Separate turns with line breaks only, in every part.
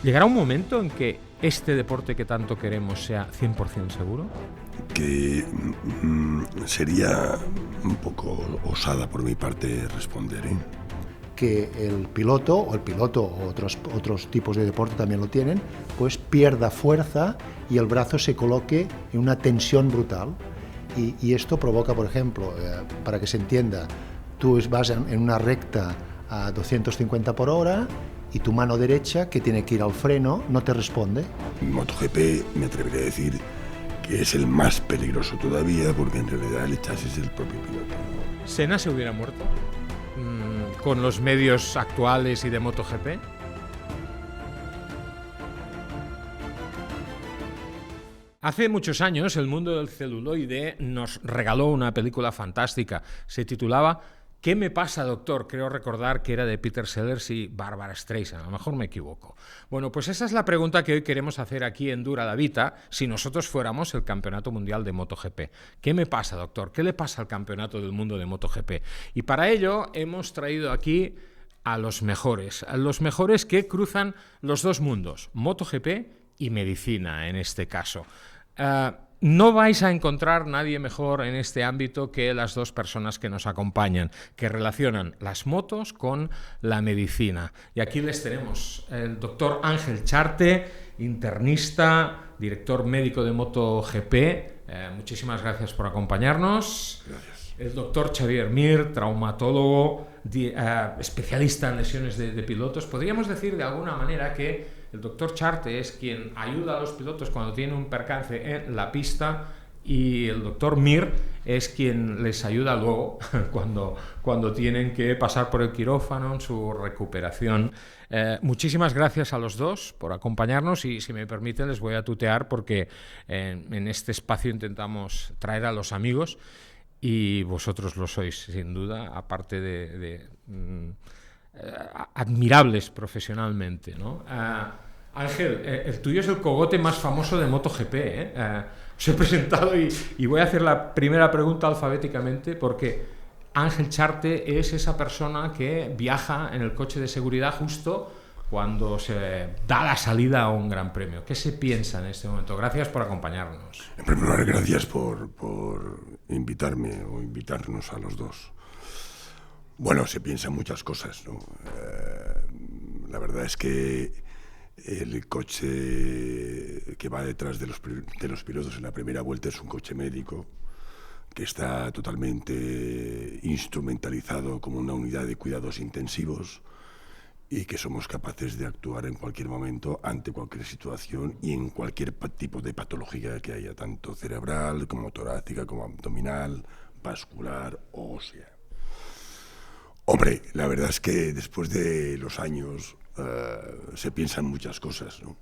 ¿Llegará un momento en que este deporte que tanto queremos sea 100% seguro?
Que sería un poco osada por mi parte responder, ¿eh?
Que el piloto o otros tipos de deporte también lo tienen, pues pierda fuerza y el brazo se coloque en una tensión brutal. Y esto provoca, por ejemplo, para que se entienda, tú vas en una recta a 250 por hora y tu mano derecha, que tiene que ir al freno, no te responde.
En MotoGP me atrevería a decir que es el más peligroso todavía, porque en realidad el chasis es el propio piloto.
¿Senna se hubiera muerto con los medios actuales y de MotoGP? Hace muchos años el mundo del celuloide nos regaló una película fantástica. Se titulaba ¿Qué me pasa, doctor? Creo recordar que era de Peter Sellers y Barbara Streisand, a lo mejor me equivoco. Bueno, pues esa es la pregunta que hoy queremos hacer aquí en Dura la Vita si nosotros fuéramos el Campeonato Mundial de MotoGP. ¿Qué me pasa, doctor? ¿Qué le pasa al Campeonato del Mundo de MotoGP? Y para ello hemos traído aquí a los mejores que cruzan los dos mundos, MotoGP y medicina en este caso. No vais a encontrar nadie mejor en este ámbito que las dos personas que nos acompañan, que relacionan las motos con la medicina. Y aquí les tenemos el doctor Ángel Charte, internista, director médico de MotoGP. Muchísimas gracias por acompañarnos.
Gracias.
El doctor Xavier Mir, traumatólogo, especialista en lesiones de pilotos. Podríamos decir de alguna manera que el doctor Charte es quien ayuda a los pilotos cuando tienen un percance en la pista y el doctor Mir es quien les ayuda luego cuando tienen que pasar por el quirófano en su recuperación. Muchísimas gracias a los dos por acompañarnos y si me permiten les voy a tutear porque en este espacio intentamos traer a los amigos y vosotros lo sois sin duda, aparte de admirables profesionalmente, ¿no? Ángel, el tuyo es el cogote más famoso de MotoGP, ¿eh? Os he presentado y voy a hacer la primera pregunta alfabéticamente porque Ángel Charte es esa persona que viaja en el coche de seguridad justo cuando se da la salida a un gran premio. ¿Qué se piensa en este momento? Gracias por acompañarnos.
En primer lugar, gracias por invitarme o invitarnos a los dos. Bueno, se piensan muchas cosas, ¿no? La verdad es que el coche que va detrás de los pilotos en la primera vuelta es un coche médico que está totalmente instrumentalizado como una unidad de cuidados intensivos y que somos capaces de actuar en cualquier momento ante cualquier situación y en cualquier tipo de patología que haya, tanto cerebral como torácica, como abdominal, vascular o ósea. Hombre, la verdad es que después de los años se piensan muchas cosas, ¿no?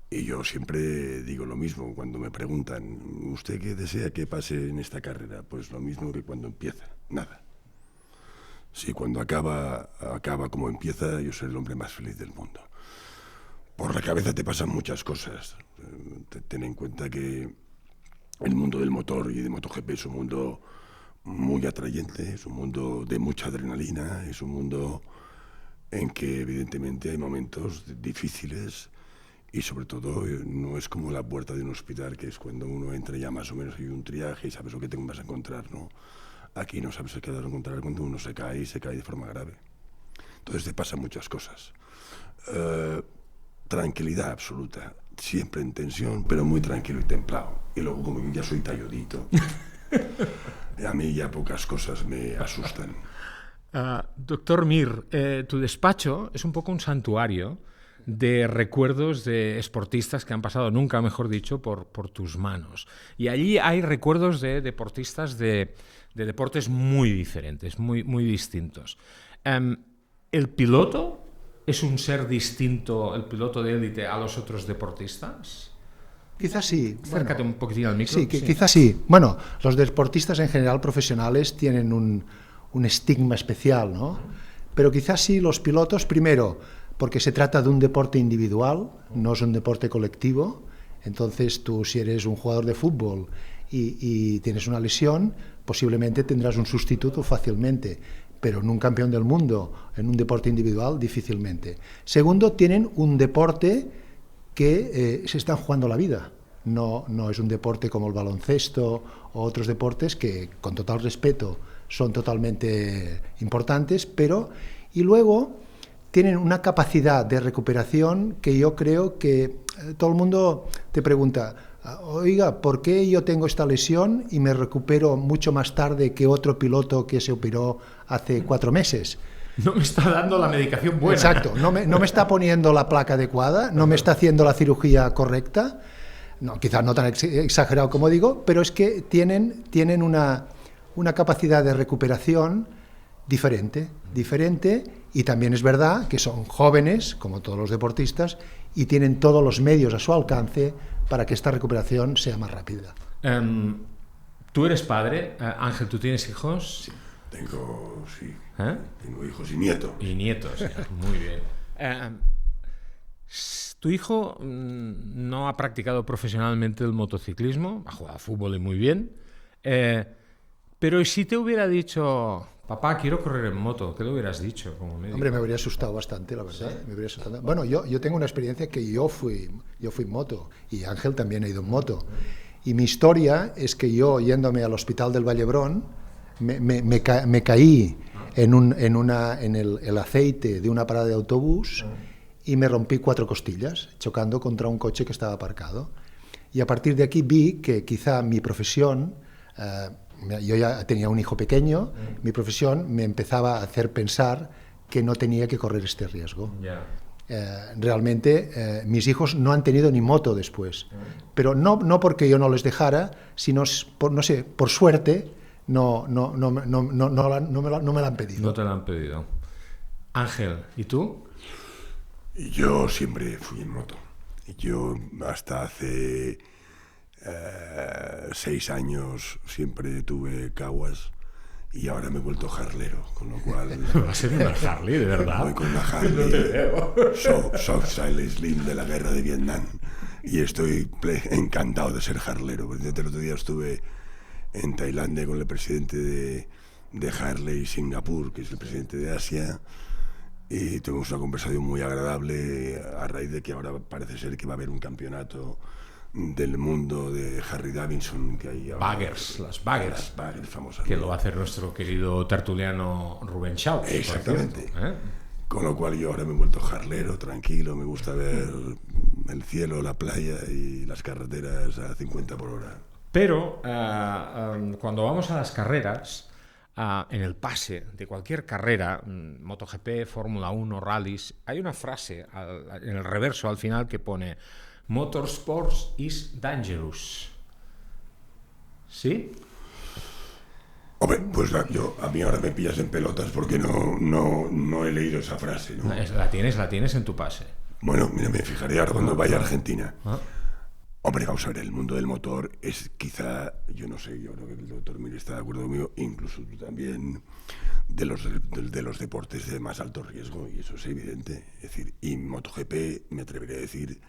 Y yo siempre digo lo mismo cuando me preguntan, ¿usted qué desea que pase en esta carrera? Pues lo mismo que cuando empieza, nada. Si cuando acaba como empieza, yo soy el hombre más feliz del mundo. Por la cabeza te pasan muchas cosas. Ten en cuenta que el mundo del motor y de MotoGP es un mundo muy atrayente, es un mundo de mucha adrenalina, es un mundo en que evidentemente hay momentos difíciles y sobre todo no es como la puerta de un hospital, que es cuando uno entra ya más o menos hay un triaje y sabes lo que te vas a encontrar, ¿no? Aquí no sabes qué vas a encontrar cuando uno se cae y se cae de forma grave. Entonces te pasan muchas cosas. Tranquilidad absoluta, siempre en tensión, pero muy tranquilo y templado. Y luego como yo ya soy talludito, a mí ya pocas cosas me asustan.
Doctor Mir, tu despacho es un poco un santuario de recuerdos de esportistas que han pasado, nunca mejor dicho, por tus manos. Y allí hay recuerdos de deportistas de deportes muy diferentes, muy distintos. ¿El piloto es un ser distinto, el piloto de élite, a los otros deportistas?
Quizás sí.
Acércate un poquitín al micro.
Sí, quizás sí. Bueno, los deportistas en general profesionales tienen un estigma especial, ¿no? Pero quizás sí los pilotos, primero, porque se trata de un deporte individual, no es un deporte colectivo. Entonces tú, si eres un jugador de fútbol y tienes una lesión, posiblemente tendrás un sustituto fácilmente. pero en un campeón del mundo, en un deporte individual, difícilmente. Segundo, tienen un deporte que se están jugando la vida. No es un deporte como el baloncesto o otros deportes que, con total respeto, son totalmente importantes, pero... Y luego tienen una capacidad de recuperación que yo creo que todo el mundo te pregunta, oiga, ¿por qué yo tengo esta lesión y me recupero mucho más tarde que otro piloto que se operó hace 4 meses?
No me está dando la medicación buena.
Exacto, no me está poniendo la placa adecuada, no me está haciendo la cirugía correcta, no, quizás no tan exagerado como digo, pero es que tienen una capacidad de recuperación diferente, y también es verdad que son jóvenes, como todos los deportistas, y tienen todos los medios a su alcance para que esta recuperación sea más rápida.
¿Tú eres padre? Ángel, ¿tú tienes hijos?
Sí, tengo hijos y nietos.
Y nietos, muy bien. Tu hijo no ha practicado profesionalmente el motociclismo, ha jugado a fútbol y muy bien, pero si te hubiera dicho, papá, quiero correr en moto, ¿qué le hubieras dicho como médico?
Hombre, me habría asustado bastante, la verdad.
¿Sí?
Me habría asustado. Bueno, yo tengo una experiencia que yo fui en moto, y Ángel también ha ido en moto. Y mi historia es que yo, yéndome al hospital del Vallebrón, me caí en el aceite de una parada de autobús y me rompí 4 costillas, chocando contra un coche que estaba aparcado. Y a partir de aquí vi que quizá mi profesión, yo ya tenía un hijo pequeño, mi profesión me empezaba a hacer pensar que no tenía que correr este riesgo. Realmente mis hijos no han tenido ni moto después, pero no porque yo no les dejara, sino por suerte no me la han pedido.
No te la han pedido. Ángel, ¿y tú?
Yo siempre fui en moto. Yo hasta hace 6 años siempre tuve caguas y ahora me he vuelto jarlero, con lo cual...
Va a ser una Harley, ¿de verdad?
Voy con una Harley, no te veo. Soft Slim de la guerra de Vietnam, y estoy encantado de ser jarlero. El otro día estuve en Tailandia con el presidente de Harley Singapur, que es el presidente de Asia, y tuvimos una conversación muy agradable a raíz de que ahora parece ser que va a haber un campeonato del mundo de Harley Davidson que hay ahora.
Las Baggers famosas. Que lo va a hacer nuestro querido tertuliano Rubén Shaw.
Exactamente. Con lo cual yo ahora me he vuelto jarlero, tranquilo, me gusta ver el cielo, la playa y las carreteras a 50 por hora.
Pero cuando vamos a las carreras, en el pase de cualquier carrera, MotoGP, Fórmula 1, rallies, hay una frase en el reverso al final que pone Motorsports is dangerous. ¿Sí?
Hombre, pues a mí ahora me pillas en pelotas porque no he leído esa frase, ¿no?
La tienes en tu pase.
Bueno, mira, me fijaré ahora cuando vaya a Argentina. Hombre, vamos a ver, el mundo del motor es quizá, yo no sé, yo creo que el doctor Mir está de acuerdo conmigo, incluso tú también, de los deportes de más alto riesgo, y eso es evidente. Es decir, y MotoGP me atrevería a decir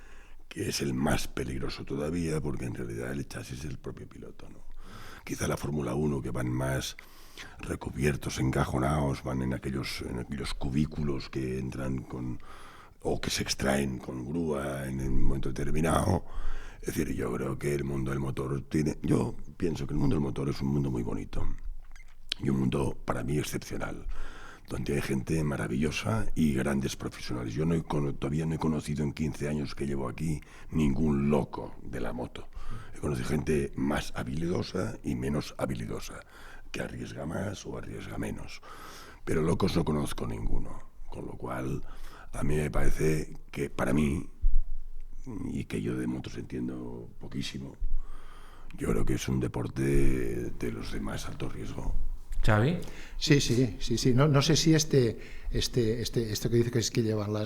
que es el más peligroso todavía, porque en realidad el chasis es el propio piloto, ¿no? Quizá la Fórmula 1, que van más recubiertos, encajonados, van en aquellos cubículos que entran o que se extraen con grúa en un momento determinado. Es decir, yo creo que el mundo del motor yo pienso que el mundo del motor es un mundo muy bonito y un mundo para mí excepcional, donde hay gente maravillosa y grandes profesionales. Yo todavía no he conocido en 15 años que llevo aquí ningún loco de la moto. He conocido gente más habilidosa y menos habilidosa, que arriesga más o arriesga menos. Pero locos no conozco ninguno, con lo cual a mí me parece que para mí, y que yo de motos entiendo poquísimo, yo creo que es un deporte de los de más alto riesgo.
¿Xavi?
Sí. No sé si esto que dice que es que llevan el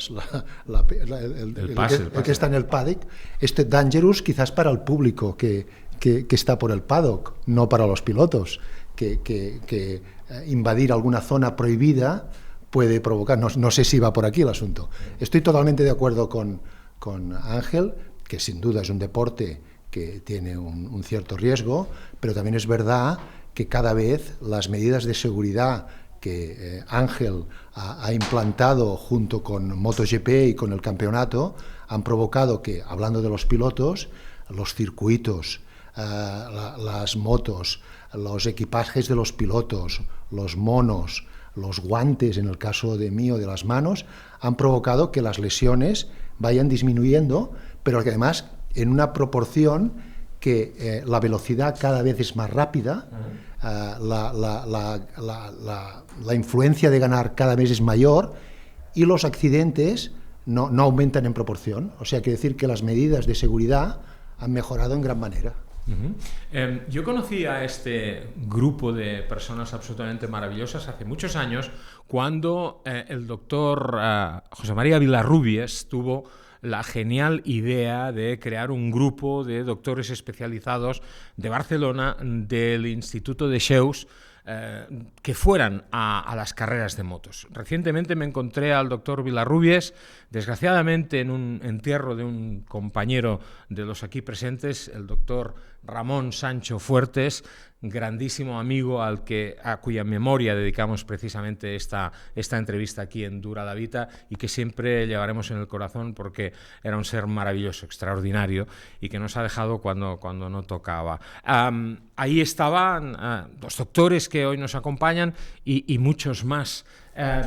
que está en el paddock, dangerous quizás para el público que está por el paddock, no para los pilotos, que invadir alguna zona prohibida puede provocar, no sé si va por aquí el asunto. Estoy totalmente de acuerdo con Ángel, que sin duda es un deporte que tiene un cierto riesgo, pero también es verdad que cada vez las medidas de seguridad Ángel ha implantado junto con MotoGP y con el campeonato han provocado que, hablando de los pilotos, los circuitos, las motos, los equipajes de los pilotos, los monos, los guantes, en el caso de mí o de las manos, han provocado que las lesiones vayan disminuyendo, pero que además en una proporción que la velocidad cada vez es más rápida, la influencia de ganar cada vez es mayor y los accidentes no aumentan en proporción. O sea, quiere decir que las medidas de seguridad han mejorado en gran manera.
Yo conocí a este grupo de personas absolutamente maravillosas hace muchos años, cuando el doctor José María Vilarrubias tuvo la genial idea de crear un grupo de doctores especializados de Barcelona, del Instituto de Xeus, que fueran a las carreras de motos. Recientemente me encontré al doctor Vilarrubias, desgraciadamente en un entierro de un compañero de los aquí presentes, el doctor Ramón Sancho Fuertes, grandísimo amigo a cuya memoria dedicamos precisamente esta entrevista aquí en Dura la Vita, y que siempre llevaremos en el corazón porque era un ser maravilloso, extraordinario, y que nos ha dejado cuando no tocaba. Ahí estaban los doctores que hoy nos acompañan y muchos más.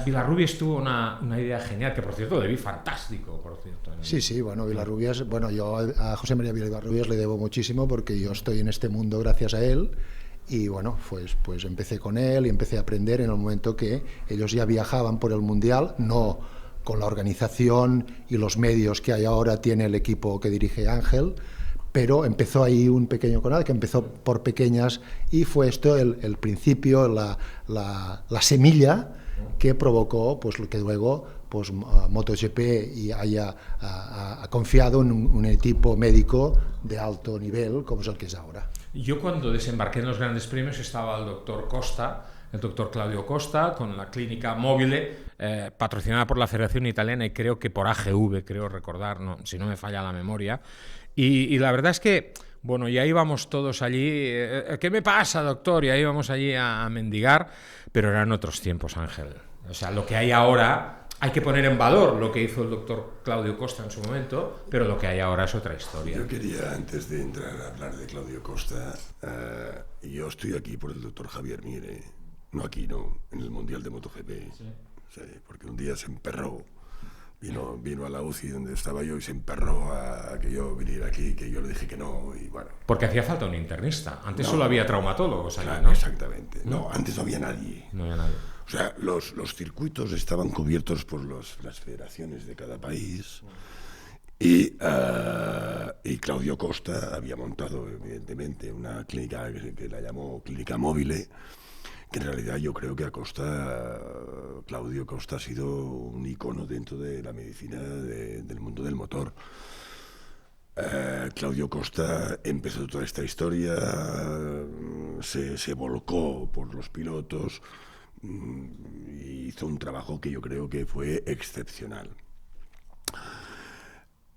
Vilarrubias tuvo una idea genial, que por cierto le vi fantástico, por cierto.
Sí, bueno, Vilarrubias, yo a José María Vilarrubias le debo muchísimo porque yo estoy en este mundo gracias a él. Y bueno, pues empecé con él y empecé a aprender en el momento que ellos ya viajaban por el Mundial, no con la organización y los medios que hay ahora tiene el equipo que dirige Ángel, pero empezó ahí un pequeño canal que empezó por pequeñas, y fue esto el principio, la semilla que provocó pues lo que luego pues MotoGP ha confiado en un equipo médico de alto nivel como es el que es ahora.
Yo cuando desembarqué en los grandes premios estaba el doctor Costa, el doctor Claudio Costa, con la clínica Mobile, patrocinada por la Federación Italiana y creo que por AGV, creo recordar, si no me falla la memoria. Y la verdad es que, bueno, ya íbamos todos allí, ¿qué me pasa, doctor? Y ahí íbamos allí a mendigar, pero eran otros tiempos, Ángel. O sea, lo que hay ahora... Hay que poner en valor lo que hizo el doctor Claudio Costa en su momento, pero lo que hay ahora es otra historia.
Yo quería, antes de entrar a hablar de Claudio Costa, yo estoy aquí por el doctor Javier Mire, no aquí, no, en el Mundial de MotoGP, sí. Sí, porque un día se emperró, vino a la UCI donde estaba yo y se emperró a que yo viniera aquí, que yo le dije que no, y bueno.
Porque hacía falta un internista, antes solo había traumatólogos allí, ¿no?
Exactamente, no, antes no había nadie.
No había nadie.
O sea, los circuitos estaban cubiertos por las federaciones de cada país y Claudio Costa había montado, evidentemente, una clínica que la llamó Clínica Mobile, que en realidad yo creo que Claudio Costa ha sido un icono dentro de la medicina del mundo del motor. Claudio Costa empezó toda esta historia, se volcó por los pilotos, y hizo un trabajo que yo creo que fue excepcional.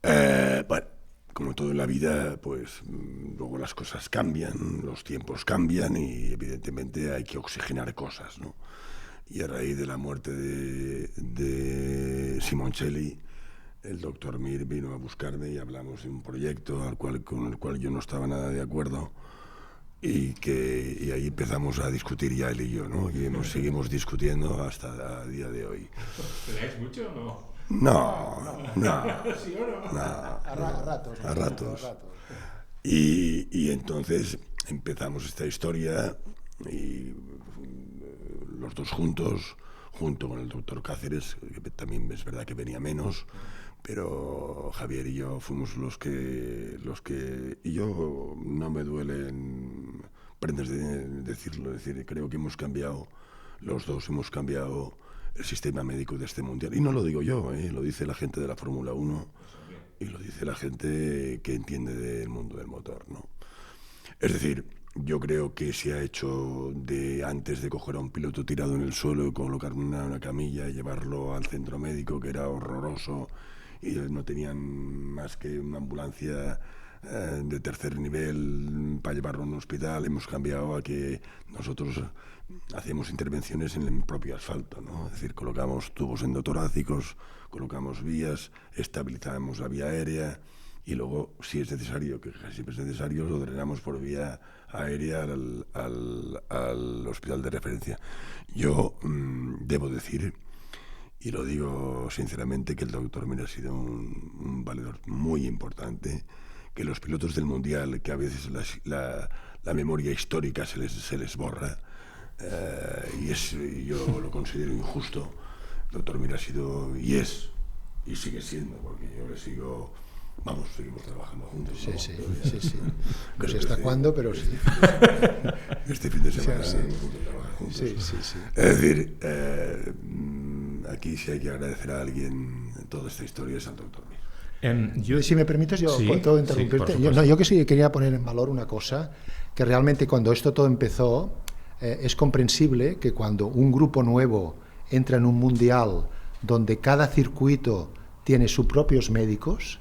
Bueno, como todo en la vida, pues luego las cosas cambian, los tiempos cambian y evidentemente hay que oxigenar cosas, ¿no? Y a raíz de la muerte de Simoncelli, el doctor Mir vino a buscarme y hablamos de un proyecto con el cual yo no estaba nada de acuerdo. Y ahí empezamos a discutir ya él y yo, ¿no? Y seguimos discutiendo hasta el día de hoy.
¿Peleáis mucho o no?
No.
¿Sí o no?
No.
A ratos.
Y entonces empezamos esta historia y los dos juntos, junto con el doctor Cáceres, que también es verdad que venía menos, pero Javier y yo fuimos los que y yo no me duelen prendas de decirlo, es decir, creo que hemos cambiado, los dos hemos cambiado el sistema médico de este mundial, y no lo digo yo, lo dice la gente de la Fórmula 1 y lo dice la gente que entiende del mundo del motor, ¿no? Es decir, yo creo que se ha hecho antes de coger a un piloto tirado en el suelo y colocar una camilla y llevarlo al centro médico, que era horroroso, y no tenían más que una ambulancia de tercer nivel para llevarlo a un hospital, hemos cambiado a que nosotros hacemos intervenciones en el propio asfalto, ¿no? Es decir, colocamos tubos endotorácicos, colocamos vías, estabilizamos la vía aérea y luego, si es necesario, que casi siempre es necesario, lo drenamos por vía aérea al hospital de referencia. Yo debo decir, y lo digo sinceramente, que el doctor Mir ha sido un valedor muy importante, que los pilotos del Mundial, que a veces la memoria histórica se les borra, y yo lo considero injusto. El doctor Mir ha sido, y es, y sigue siendo, porque yo le sigo, seguimos trabajando juntos.
Sí,
¿no?
sí. No sé hasta cuándo, pero sí.
Este fin de semana
Sí.
trabajar juntos.
Sí.
Es decir, aquí si hay que agradecer a alguien en toda esta historia es al doctor Mir.
Si me permites, yo
Sí,
puedo interrumpirte.
sí, por supuesto.
Yo que sí quería poner en valor una cosa, que realmente cuando esto todo empezó, es comprensible que cuando un grupo nuevo entra en un mundial donde cada circuito tiene sus propios médicos,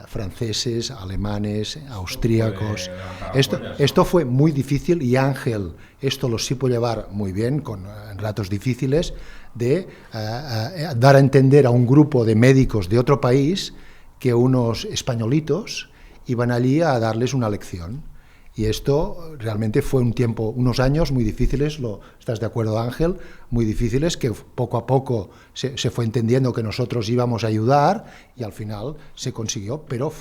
franceses, alemanes, austríacos. Esto fue muy difícil y Ángel esto lo supo llevar muy bien en ratos difíciles de dar a entender a un grupo de médicos de otro país que unos españolitos iban allí a darles una lección. Y esto realmente fue unos años muy difíciles, ¿estás de acuerdo, Ángel? Muy difíciles, que poco a poco se fue entendiendo que nosotros íbamos a ayudar y al final se consiguió, pero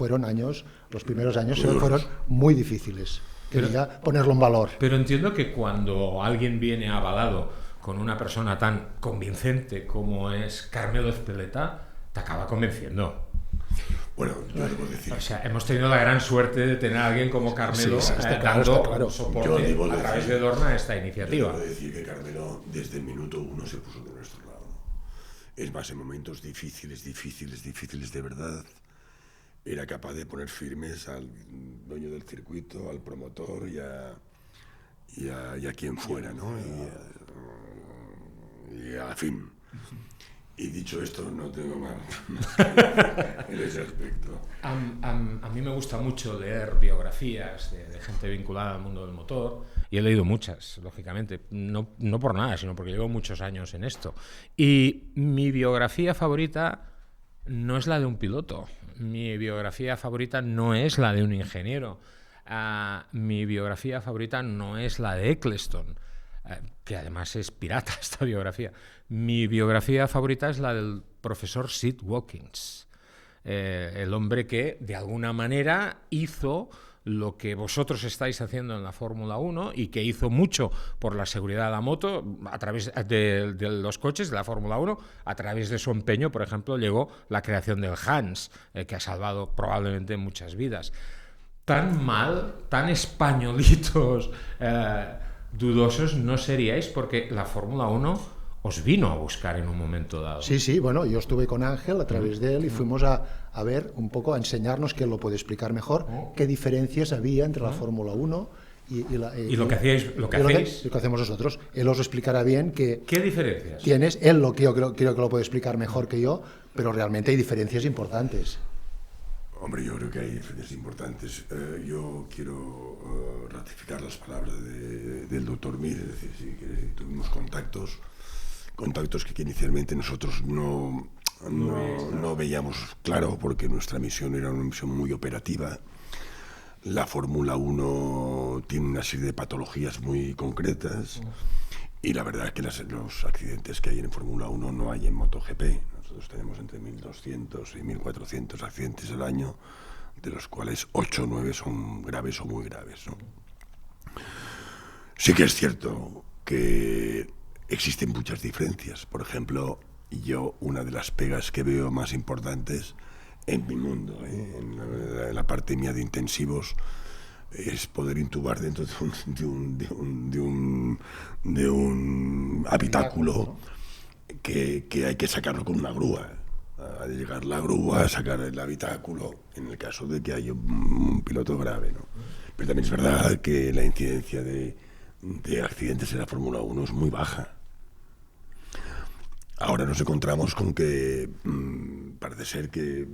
los primeros años fueron muy difíciles. Quería ponerlo en valor.
Pero entiendo que cuando alguien viene avalado con una persona tan convincente como es Carmelo Ezpeleta, te acaba convenciendo.
Bueno, yo debo decir...
O sea, hemos tenido la gran suerte de tener a alguien como Carmelo dando soporte a través de Dorna a esta iniciativa.
Yo debo decir que Carmelo, desde el minuto 1, se puso de nuestro lado. Es más, en momentos difíciles de verdad, era capaz de poner firmes al dueño del circuito, al promotor y a quien fuera, ¿no? Y a fin. Y dicho esto, no tengo más en ese aspecto.
A mí me gusta mucho leer biografías de gente vinculada al mundo del motor, y he leído muchas, lógicamente, no por nada, sino porque llevo muchos años en esto. Y mi biografía favorita no es la de un piloto, mi biografía favorita no es la de un ingeniero, mi biografía favorita no es la de Eccleston, que además es pirata esta biografía. Mi biografía favorita es la del profesor Sid Watkins, el hombre que de alguna manera hizo lo que vosotros estáis haciendo en la Fórmula 1 y que hizo mucho por la seguridad de la moto a través de los coches de la Fórmula 1. A través de su empeño, por ejemplo, llegó la creación del Hans, que ha salvado probablemente muchas vidas. Tan mal, tan españolitos, dudosos no seríais, porque la Fórmula 1 os vino a buscar en un momento dado.
Sí, bueno, yo estuve con Ángel a través de él y fuimos a ver un poco, a enseñarnos, que él lo puede explicar mejor, qué diferencias había entre la Fórmula 1 y
lo que hacéis.
Lo que hacemos nosotros. Él os explicará bien qué
diferencias
tienes. Él yo creo que lo puede explicar mejor que yo, pero realmente hay diferencias importantes.
Hombre, yo creo que hay diferencias importantes. Yo quiero ratificar las palabras del doctor Mir, es decir, sí, que tuvimos contactos que inicialmente nosotros no veíamos claro, porque nuestra misión era una misión muy operativa. La Fórmula 1 tiene una serie de patologías muy concretas y la verdad es que los accidentes que hay en Fórmula 1 no hay en MotoGP. Nosotros tenemos entre 1.200 y 1.400 accidentes al año, de los cuales 8 o 9 son graves o muy graves, ¿no? Sí que es cierto que existen muchas diferencias. Por ejemplo, yo una de las pegas que veo más importantes en mi mundo, en la parte mía de intensivos, es poder intubar dentro de un habitáculo que hay que sacarlo con una grúa. A llegar la grúa a sacar el habitáculo en el caso de que haya un piloto grave, ¿no? Pero también es verdad que la incidencia de accidentes en la Fórmula 1 es muy baja. Ahora nos encontramos con que parece ser que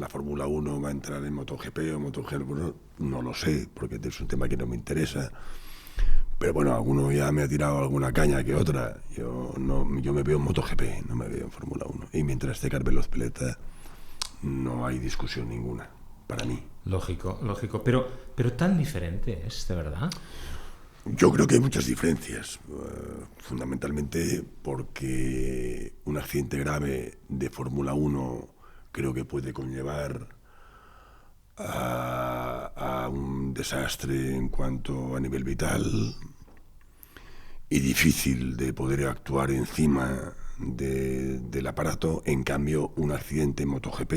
la Fórmula 1 va a entrar en MotoGP o MotoGP, bueno, no lo sé, porque es un tema que no me interesa. Pero bueno, alguno ya me ha tirado alguna caña que otra. Yo me veo en MotoGP, no me veo en Fórmula 1. Y mientras esté Carmelo Ezpeleta, no hay discusión ninguna, para mí.
Lógico. Pero tan diferente es, de verdad.
Yo creo que hay muchas diferencias, fundamentalmente porque un accidente grave de Fórmula 1 creo que puede conllevar a un desastre en cuanto a nivel vital y difícil de poder actuar encima del aparato. En cambio, un accidente en MotoGP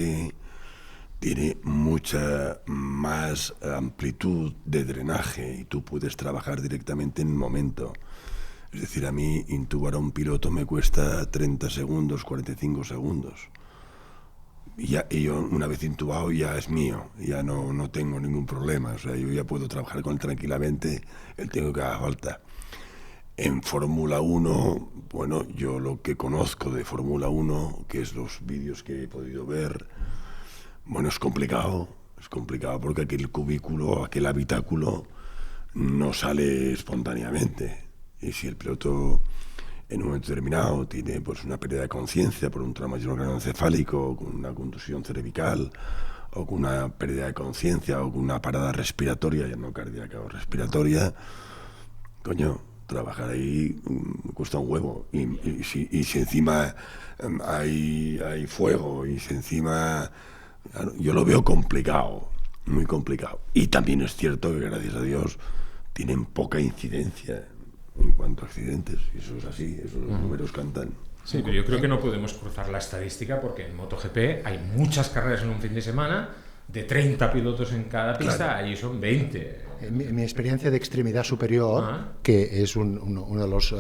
tiene mucha más amplitud de drenaje y tú puedes trabajar directamente en el momento. Es decir, a mí intubar a un piloto me cuesta 30 segundos, 45 segundos. Y yo, una vez intubado, ya es mío, ya no tengo ningún problema. O sea, yo ya puedo trabajar con él tranquilamente el tiempo que haga falta. En Fórmula 1, bueno, yo lo que conozco de Fórmula 1, que es los vídeos que he podido ver, bueno, es complicado porque aquel cubículo, aquel habitáculo no sale espontáneamente. Y si el piloto en un momento determinado tiene pues una pérdida de conciencia por un trauma craneoencefálico, con una contusión cervical, o con una pérdida de conciencia, o con una parada respiratoria, ya no cardíaca o respiratoria, coño, trabajar ahí cuesta un huevo. Y si encima hay fuego, y si encima... Yo lo veo complicado, muy complicado. Y también es cierto que, gracias a Dios, tienen poca incidencia en cuanto a accidentes. Y eso es así, esos números cantan.
Sí, pero yo creo que no podemos cruzar la estadística porque en MotoGP hay muchas carreras en un fin de semana, de 30 pilotos en cada pista, claro. Allí son 20.
En mi experiencia de extremidad superior, que es uno de los,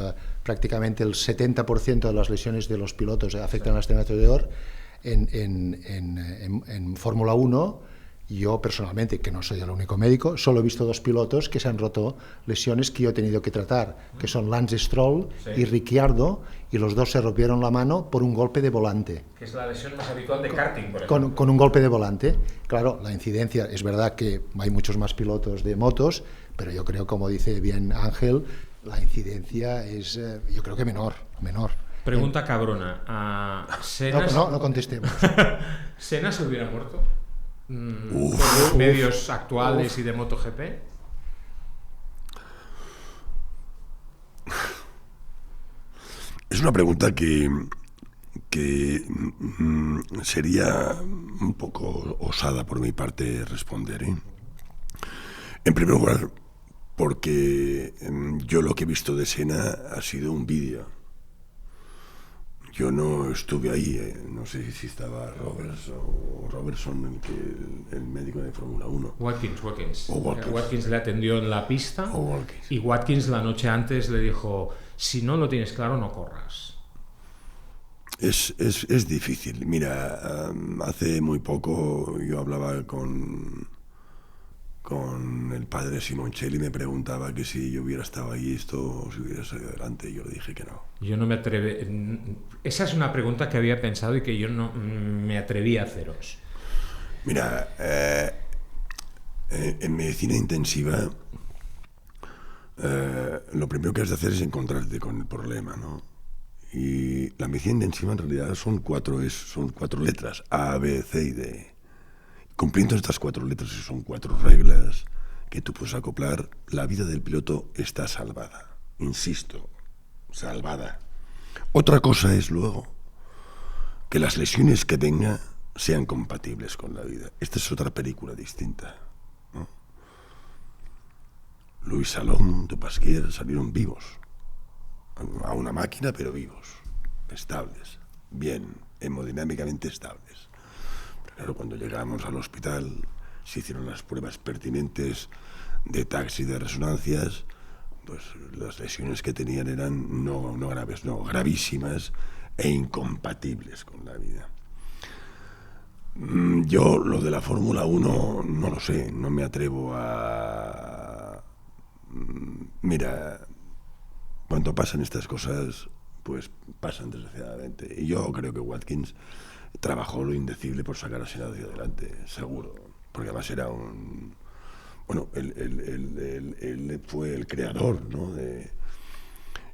prácticamente el 70% de las lesiones de los pilotos afectan a la extremidad superior, en Fórmula 1, yo personalmente, que no soy el único médico, solo he visto 2 pilotos que se han roto lesiones que yo he tenido que tratar, que son Lance Stroll y Ricciardo, y los 2 se rompieron la mano por un golpe de volante.
Que es la lesión más habitual de karting, por ejemplo.
Con un golpe de volante. Claro, la incidencia, es verdad que hay muchos más pilotos de motos, pero yo creo, como dice bien Ángel, la incidencia es, yo creo que menor.
Pregunta cabrona. ¿Senna
no contestemos.
¿Senna se hubiera muerto? ¿Por los medios actuales y de MotoGP?
Es una pregunta que sería un poco osada por mi parte responder, ¿eh? En primer lugar, porque yo lo que he visto de Senna ha sido un vídeo. Yo no estuve ahí, no sé si estaba Robertson, el médico de Fórmula 1.
Watkins. Watkins le atendió en la pista y Watkins la noche antes le dijo, si no lo tienes claro, no corras.
Es difícil. Mira, hace muy poco yo hablaba con el padre Simoncelli, me preguntaba que si yo hubiera estado ahí, esto si hubiera salido adelante. Yo le dije que no.
Yo no me atreví. Esa es una pregunta que había pensado y que yo no me atreví a haceros.
Mira, en medicina intensiva lo primero que has de hacer es encontrarte con el problema, ¿no? Y la medicina intensiva en realidad son 4 letras, A, B, C y D. Cumpliendo estas 4 letras, y son 4 reglas que tú puedes acoplar, la vida del piloto está salvada. Insisto, salvada. Otra cosa es luego que las lesiones que tenga sean compatibles con la vida. Esta es otra película distinta, ¿no? Luis Salom, Dupasquier salieron vivos. A una máquina, pero vivos, estables, bien, hemodinámicamente estables. Claro, cuando llegamos al hospital se hicieron las pruebas pertinentes de TACs y de resonancias, pues las lesiones que tenían eran no graves, no, gravísimas e incompatibles con la vida. Yo lo de la Fórmula 1 no lo sé, no me atrevo a... Mira, cuando pasan estas cosas, pues pasan desgraciadamente. Y yo creo que Watkins trabajó lo indecible por sacar a Senado hacia adelante, seguro. Porque además era un... Bueno, él fue el creador, ¿no?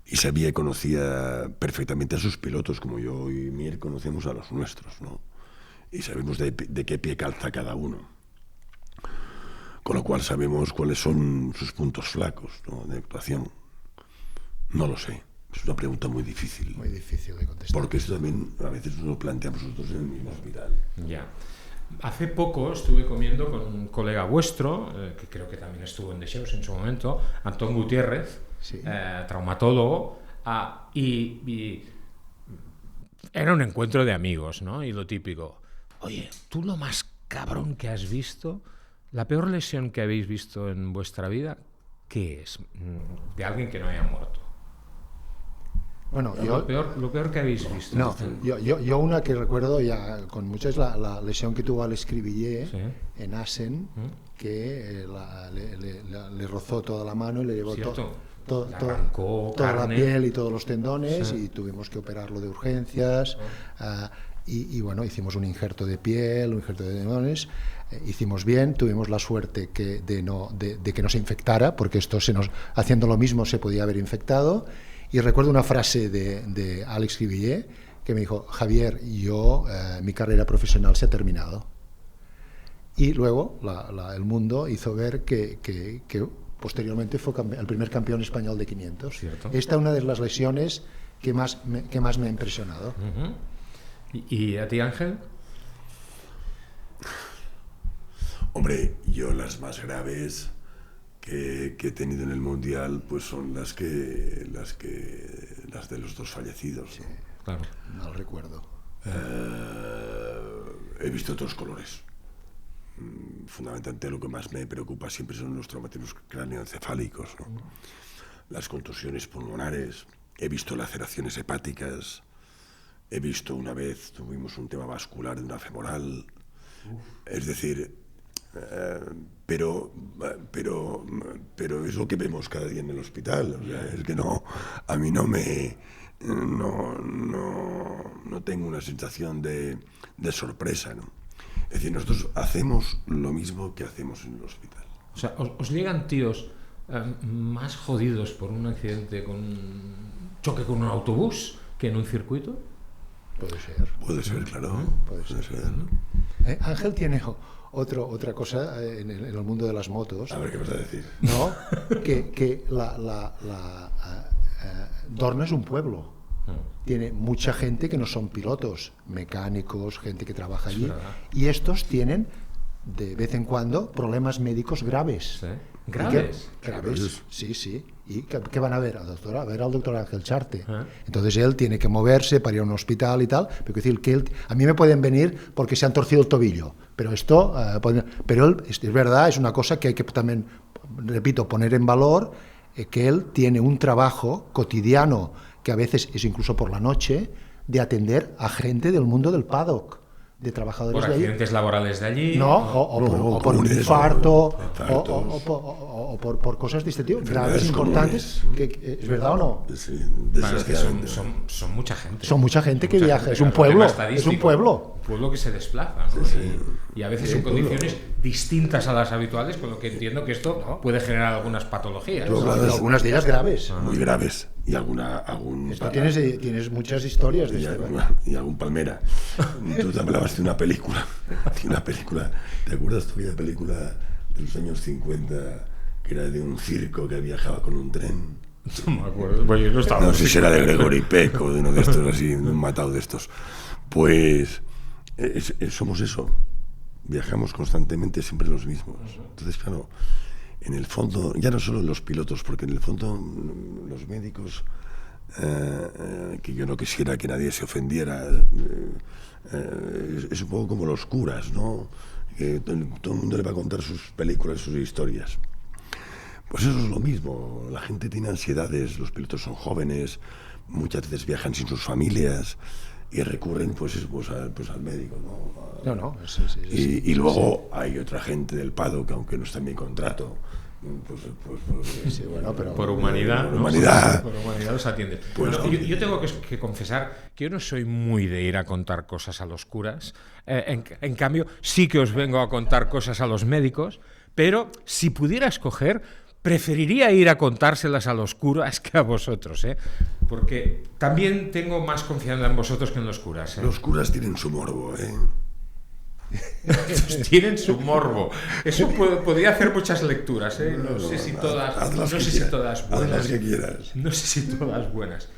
Y sabía y conocía perfectamente a sus pilotos, como yo y Mir conocemos a los nuestros, ¿no? Y sabemos de qué pie calza cada uno. Con lo cual sabemos cuáles son sus puntos flacos, ¿no? De actuación. No lo sé. Es una pregunta muy difícil.
Muy difícil de contestar.
Porque eso también a veces nos lo planteamos nosotros en el mismo hospital.
Ya. Hace poco estuve comiendo con un colega vuestro, que creo que también estuvo en Deseos en su momento, Antón Gutiérrez,
sí.
Traumatólogo, y era un encuentro de amigos, ¿no? Y lo típico, oye, tú lo más cabrón que has visto, la peor lesión que habéis visto en vuestra vida, ¿qué es? De alguien que no haya muerto.
Bueno,
lo peor que habéis visto.
No, yo una que recuerdo ya con mucho es la lesión que tuvo al Escribillé, sí, en Assen, que le rozó toda la mano y le llevó toda la piel y todos los tendones, sí, y tuvimos que operarlo de urgencias. Y bueno, hicimos un injerto de piel, un injerto de tendones, hicimos bien, tuvimos la suerte de que no se infectara, porque esto haciendo lo mismo se podía haber infectado. Y recuerdo una frase de Alex Cribillé que me dijo: Javier, mi carrera profesional se ha terminado. Y luego el mundo hizo ver que posteriormente fue el primer campeón español de 500. ¿Cierto? Esta es una de las lesiones que más me ha impresionado.
Uh-huh. ¿Y a ti, Ángel?
Hombre, yo las más graves que he tenido en el Mundial pues son las de los dos fallecidos, ¿no?
Sí, claro, mal recuerdo.
He visto otros colores. Fundamentalmente lo que más me preocupa siempre son los traumatismos cráneoencefálicos, ¿no? Las contusiones pulmonares. He visto laceraciones hepáticas. He visto una vez, tuvimos un tema vascular de una femoral. Es decir, pero es lo que vemos cada día en el hospital. O sea, es que a mí no tengo una sensación de sorpresa, ¿no? Es decir, nosotros hacemos lo mismo que hacemos en el hospital.
O sea, ¿os llegan tíos más jodidos por un accidente con un choque con un autobús que en un circuito?
Puede ser.
Puede ser, claro.
Puede ser. Ángel tiene otra cosa en el mundo de las motos.
A ver, ¿qué vas a decir?
No, que Dorna es un pueblo. Tiene mucha gente que no son pilotos, mecánicos, gente que trabaja allí. Y estos tienen, de vez en cuando, problemas médicos graves.
¿Sí? ¿Graves?
Graves, sí. ¿Y qué van a ver? A ver al doctor Ángel Charte. Entonces él tiene que moverse para ir a un hospital y tal. Pero decir que a mí me pueden venir porque se han torcido el tobillo. Pero esto, es verdad, es una cosa que hay que también, repito, poner en valor, que él tiene un trabajo cotidiano, que a veces es incluso por la noche, de atender a gente del mundo del paddock, de trabajadores
por
de allí.
accidentes laborales de allí.
O por un infarto, o por cosas de este tipo, graves, importantes. ¿Es verdad o no?
Sí,
bueno, es que son mucha gente.
Son mucha gente que viaja, es un pueblo.
Un pueblo que se desplaza, ¿no?
Sí.
Y a veces en condiciones distintas a las habituales, con lo que entiendo que esto puede generar algunas patologías.
Algunas de ellas graves.
Muy graves. Y
tienes muchas historias de esto.
Y algún palmera. Tú te hablabas de una película. ¿Te acuerdas tú de la película de los años 50 que era de un circo que viajaba con un tren?
No me acuerdo. Pues yo no estaba.
No sé si era de Gregory Peck o de uno de estos así, de un matado de estos. Pues somos eso. Viajamos constantemente siempre los mismos. Entonces, claro, en el fondo, ya no solo los pilotos, porque en el fondo los médicos, que yo no quisiera que nadie se ofendiera, es un poco como los curas, ¿no? Que todo el mundo le va a contar sus películas, sus historias. Pues eso es lo mismo. La gente tiene ansiedades, los pilotos son jóvenes, muchas veces viajan sin sus familias y recurren pues al médico, ¿no?
No,
y luego hay otra gente del paddock, que aunque no está en mi contrato,
Sí, bueno, pero
por humanidad,
por
¿no?
humanidad.
Por humanidad os atienden.
Pues
Bueno, yo tengo que confesar que yo no soy muy de ir a contar cosas a los curas. En cambio, sí que os vengo a contar cosas a los médicos, pero si pudiera escoger, preferiría ir a contárselas a los curas que a vosotros, ¿eh? Porque también tengo más confianza en vosotros que en los curas, ¿eh?
Los curas tienen su morbo, ¿eh?
Tienen su morbo. Eso podría hacer muchas lecturas, ¿eh? No sé si todas, no sé si todas buenas.
Haz las que quieras.
No sé si todas buenas.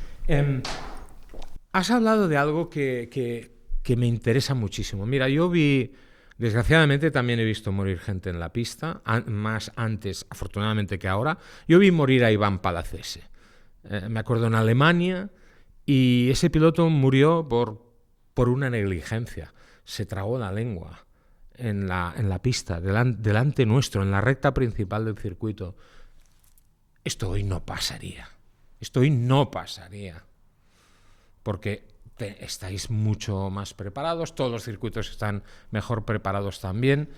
Has hablado de algo que me interesa muchísimo. Mira, yo vi, desgraciadamente también he visto morir gente en la pista, más antes, afortunadamente, que ahora. Yo vi morir a Iván Palacese. Me acuerdo en Alemania, y ese piloto murió por una negligencia. Se tragó la lengua en la pista, delante nuestro, en la recta principal del circuito. Esto hoy no pasaría. Esto hoy no pasaría. Porque estáis mucho más preparados, todos los circuitos están mejor preparados también,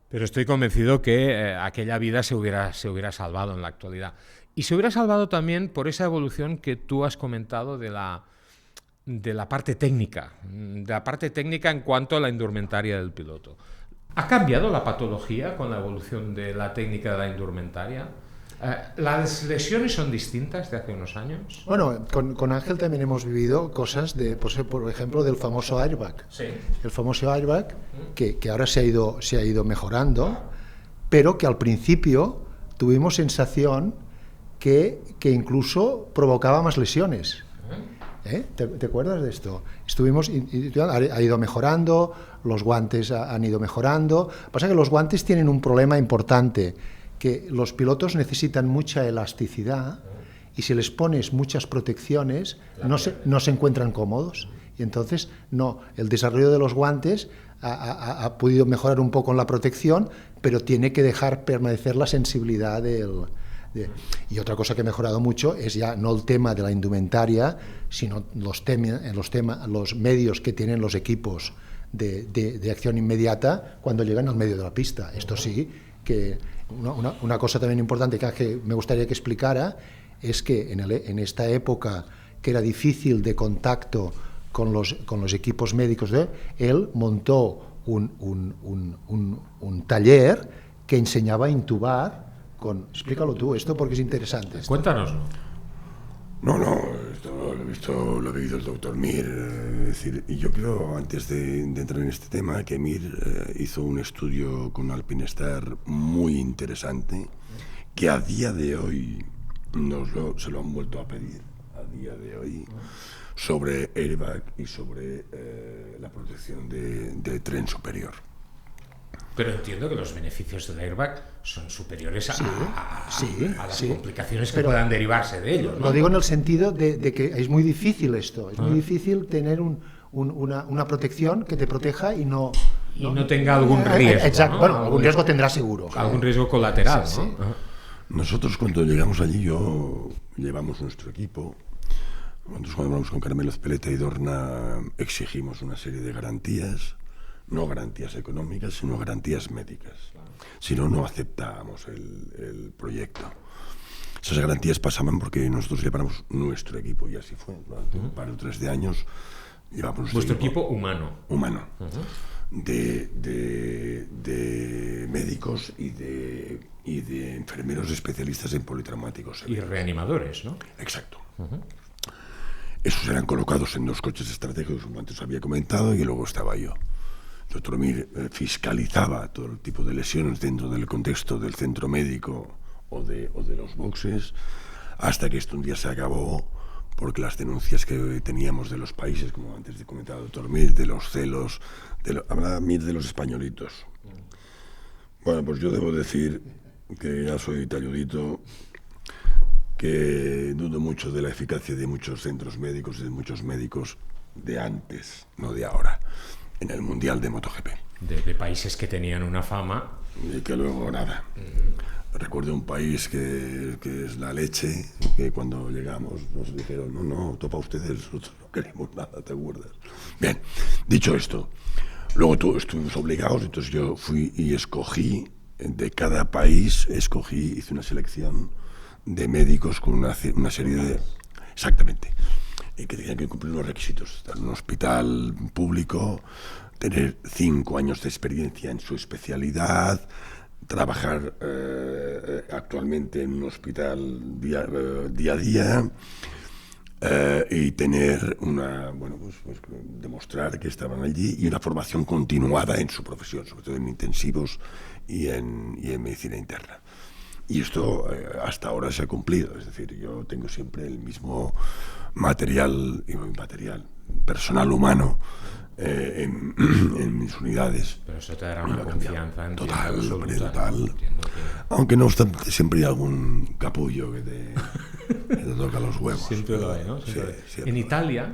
pero estoy convencido que aquella vida se hubiera salvado en la actualidad. Y se hubiera salvado también por esa evolución que tú has comentado de la parte técnica, en cuanto a la indumentaria del piloto. ¿Ha cambiado la patología con la evolución de la técnica de la indumentaria? ¿Las lesiones son distintas de hace unos años?
Bueno, con Ángel también hemos vivido cosas, por ejemplo, del famoso airbag.
Sí.
El famoso airbag, que ahora se ha ido mejorando, pero que al principio tuvimos sensación que incluso provocaba más lesiones. ¿Te acuerdas de esto? Ha ido mejorando, los guantes han ido mejorando. Pasa que los guantes tienen un problema importante, que los pilotos necesitan mucha elasticidad y si les pones muchas protecciones no se encuentran cómodos. Y entonces, el desarrollo de los guantes ha podido mejorar un poco en la protección, pero tiene que dejar permanecer la sensibilidad y otra cosa que ha mejorado mucho es ya no el tema de la indumentaria, sino los medios que tienen los equipos de acción inmediata cuando llegan al medio de la pista. Esto sí, que una cosa también importante que me gustaría que explicara es que en esta época que era difícil de contacto con los equipos médicos, él montó un taller que enseñaba a intubar. Explícalo tú, esto porque es interesante.
Cuéntanoslo.
No, esto lo ha vivido el doctor Mir. Es decir, y yo creo, antes de entrar en este tema, que Mir hizo un estudio con Alpinestar muy interesante, que a día de hoy se lo han vuelto a pedir, a día de hoy, sobre airbag y sobre la protección de tren superior.
Pero entiendo que los beneficios del airbag son superiores a las complicaciones que puedan derivarse de ellos, ¿no?
Lo digo en el sentido de que es muy difícil esto. Es muy difícil tener una protección que te proteja y no
tenga algún riesgo.
Exacto.
¿no?
Bueno, algún riesgo tendrá seguro.
Algún riesgo colateral,
Sí,
¿no?
sí.
Nosotros cuando llegamos allí, llevamos nuestro equipo. Nosotros cuando hablamos con Carmelo Ezpeleta y Dorna exigimos una serie de garantías. No garantías económicas, sino garantías médicas. Si no, no aceptábamos el proyecto. Esas garantías pasaban porque nosotros llevamos nuestro equipo, y así fue. Durante un par o tres de años llevamos
nuestro equipo humano.
De médicos y de enfermeros especialistas en politraumáticos.
Y reanimadores, ¿no?
Exacto. Esos eran colocados en los coches estratégicos, como antes había comentado, y luego estaba yo. El doctor Mir fiscalizaba todo el tipo de lesiones dentro del contexto del centro médico o de los boxes, hasta que esto un día se acabó, porque las denuncias que teníamos de los países, como antes de comentar el doctor Mir, de los celos, hablaba Mir de los españolitos. Bueno, pues yo debo decir que ya soy talludito, que dudo mucho de la eficacia de muchos centros médicos y de muchos médicos de antes, no de ahora, en el Mundial de MotoGP.
De países que tenían una fama.
Y que luego nada. Recuerdo un país que es la leche, que cuando llegamos nos dijeron, no, topa ustedes, nosotros no queremos nada, ¿te acuerdas? Bien, dicho esto, luego estuvimos obligados, entonces yo fui y escogí de cada país hice una selección de médicos con una serie de... Exactamente. Que tenían que cumplir los requisitos. Estar en un hospital público, tener 5 años de experiencia en su especialidad, trabajar actualmente en un hospital día a día, y tener pues demostrar que estaban allí, y una formación continuada en su profesión, sobre todo en intensivos y en medicina interna. Y esto hasta ahora se ha cumplido, es decir, yo tengo siempre el mismo material personal humano en mis unidades.
Pero eso te dará una confianza en
total. Aunque no obstante, siempre hay algún capullo que te toca los huevos.
Siempre lo hay, ¿no?
Sí,
en Italia,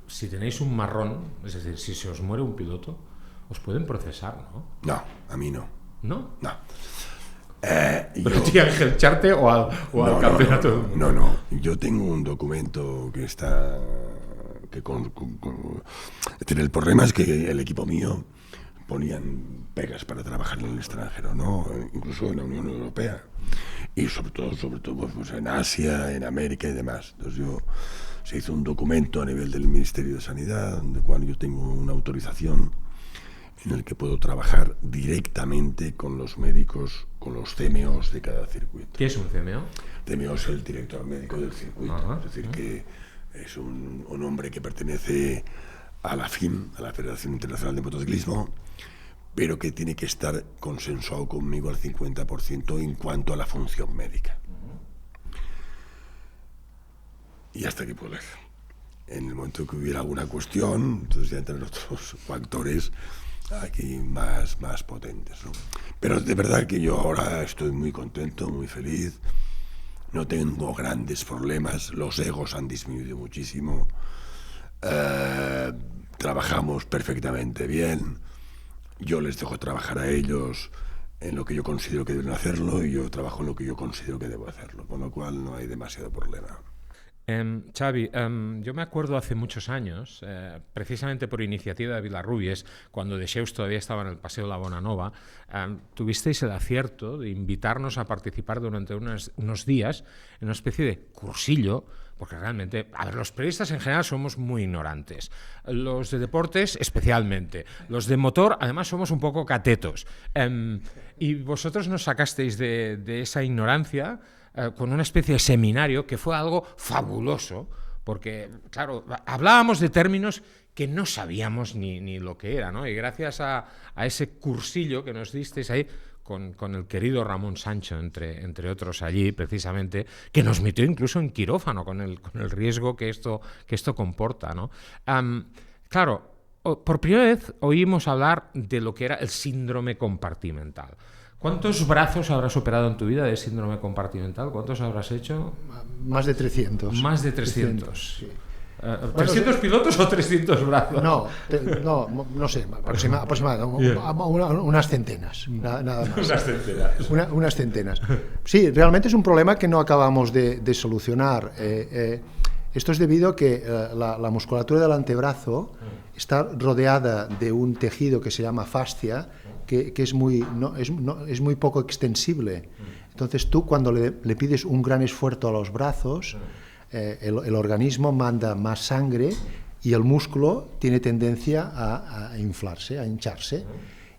si tenéis un marrón, es decir, si se os muere un piloto, os pueden procesar, ¿no?
No, a mí no.
¿No?
No.
¿Pero tiene Ángel Charte o al campeonato?
No. Yo tengo un documento que está... El problema es que el equipo mío ponían pegas para trabajar en el extranjero, ¿no? Incluso en la Unión Europea. Y sobre todo pues en Asia, en América y demás. Entonces se hizo un documento a nivel del Ministerio de Sanidad, donde cual yo tengo una autorización en el que puedo trabajar directamente con los médicos, con los CMOs de cada circuito.
¿Qué es un CMO?
CMO es el director médico del circuito. Ajá. Es decir, que es un hombre que pertenece a la FIM, a la Federación Internacional de Motociclismo, pero que tiene que estar consensuado conmigo al 50% en cuanto a la función médica. Y hasta aquí puedo leer. En el momento que hubiera alguna cuestión, entonces ya entran otros factores aquí más potentes, ¿no? Pero de verdad que yo ahora estoy muy contento, muy feliz, no tengo grandes problemas, los egos han disminuido muchísimo, trabajamos perfectamente bien, yo les dejo trabajar a ellos en lo que yo considero que deben hacerlo y yo trabajo en lo que yo considero que debo hacerlo, con lo cual no hay demasiado problema.
Xavi, yo me acuerdo hace muchos años, precisamente por iniciativa de Vilarrubies, cuando Dexeus todavía estaba en el Paseo de la Bonanova, tuvisteis el acierto de invitarnos a participar durante unos días en una especie de cursillo, porque realmente, los periodistas en general somos muy ignorantes, los de deportes especialmente, los de motor además somos un poco catetos, y vosotros nos sacasteis de esa ignorancia con una especie de seminario que fue algo fabuloso, porque, claro, hablábamos de términos que no sabíamos ni lo que era, ¿no? Y gracias a ese cursillo que nos disteis ahí, con el querido Ramón Sancho, entre otros allí, precisamente, que nos metió incluso en quirófano con el riesgo que esto comporta, ¿no? Claro, por primera vez oímos hablar de lo que era el síndrome compartimental. ¿Cuántos brazos habrás operado en tu vida de síndrome compartimental? ¿Cuántos habrás hecho?
Más de 300.
Más de 300.
Sí.
¿300 pilotos o 300 brazos?
No sé, aproximadamente, unas centenas, nada más. Unas centenas. Sí, realmente es un problema que no acabamos de solucionar. Esto es debido a que la musculatura del antebrazo está rodeada de un tejido que se llama fascia, que es muy poco extensible. Entonces tú, cuando le pides un gran esfuerzo a los brazos, el organismo manda más sangre y el músculo tiene tendencia a inflarse, a hincharse.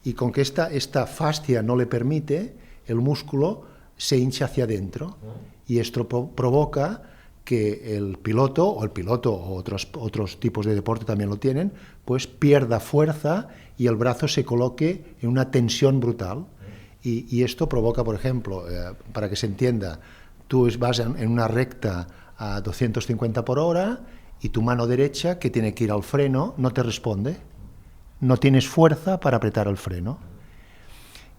Y con que esta fascia no le permite, el músculo se hincha hacia adentro. Y esto provoca que el piloto o otros tipos de deporte también lo tienen, pues pierda fuerza y el brazo se coloque en una tensión brutal. Y esto provoca, por ejemplo, para que se entienda, tú vas en una recta a 250 por hora y tu mano derecha, que tiene que ir al freno, no te responde. No tienes fuerza para apretar el freno.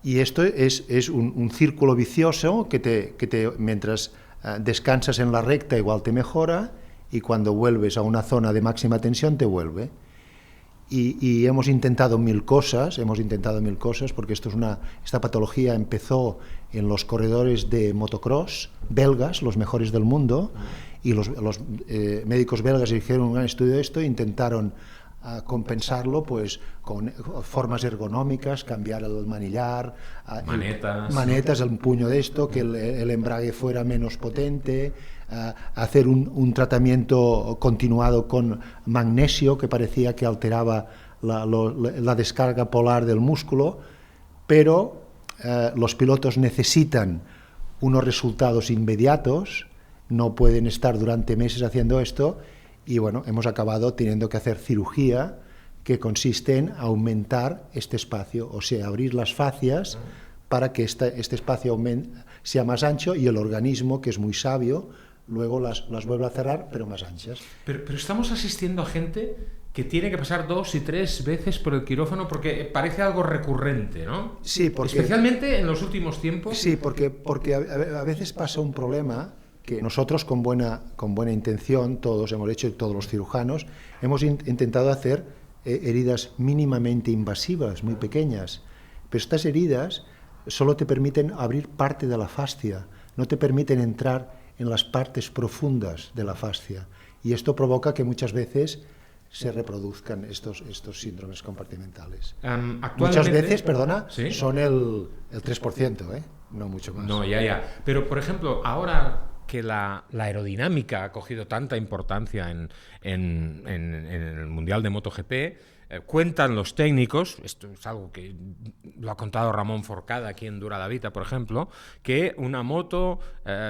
Y esto es un círculo vicioso que mientras descansas en la recta igual te mejora y cuando vuelves a una zona de máxima tensión te vuelve. Y hemos intentado mil cosas porque esta patología empezó en los corredores de motocross belgas, los mejores del mundo, y los médicos belgas hicieron un gran estudio de esto e intentaron compensarlo pues con formas ergonómicas, cambiar el manillar, manetas, el puño de esto, que el embrague fuera menos potente, hacer un tratamiento continuado con magnesio que parecía que alteraba la descarga polar del músculo, pero los pilotos necesitan unos resultados inmediatos, no pueden estar durante meses haciendo esto, y bueno, hemos acabado teniendo que hacer cirugía que consiste en aumentar este espacio, o sea, abrir las fascias para que este espacio sea más ancho, y el organismo, que es muy sabio, luego las vuelve a cerrar, pero más anchas.
Pero estamos asistiendo a gente que tiene que pasar 2 y 3 veces por el quirófano porque parece algo recurrente, ¿no?
Sí, porque...
Especialmente en los últimos tiempos.
Sí, porque a veces pasa un problema que nosotros con buena intención, todos hemos hecho, todos los cirujanos, hemos intentado hacer heridas mínimamente invasivas, muy pequeñas, pero estas heridas solo te permiten abrir parte de la fascia, no te permiten entrar en las partes profundas de la fascia, y esto provoca que muchas veces se reproduzcan estos síndromes compartimentales. Muchas veces, ¿sí? Son el 3%, no mucho más.
No, ya. Pero, por ejemplo, ahora que la aerodinámica ha cogido tanta importancia en el Mundial de MotoGP, cuentan los técnicos, esto es algo que lo ha contado Ramón Forcada aquí en Dura la Vita, por ejemplo, que una moto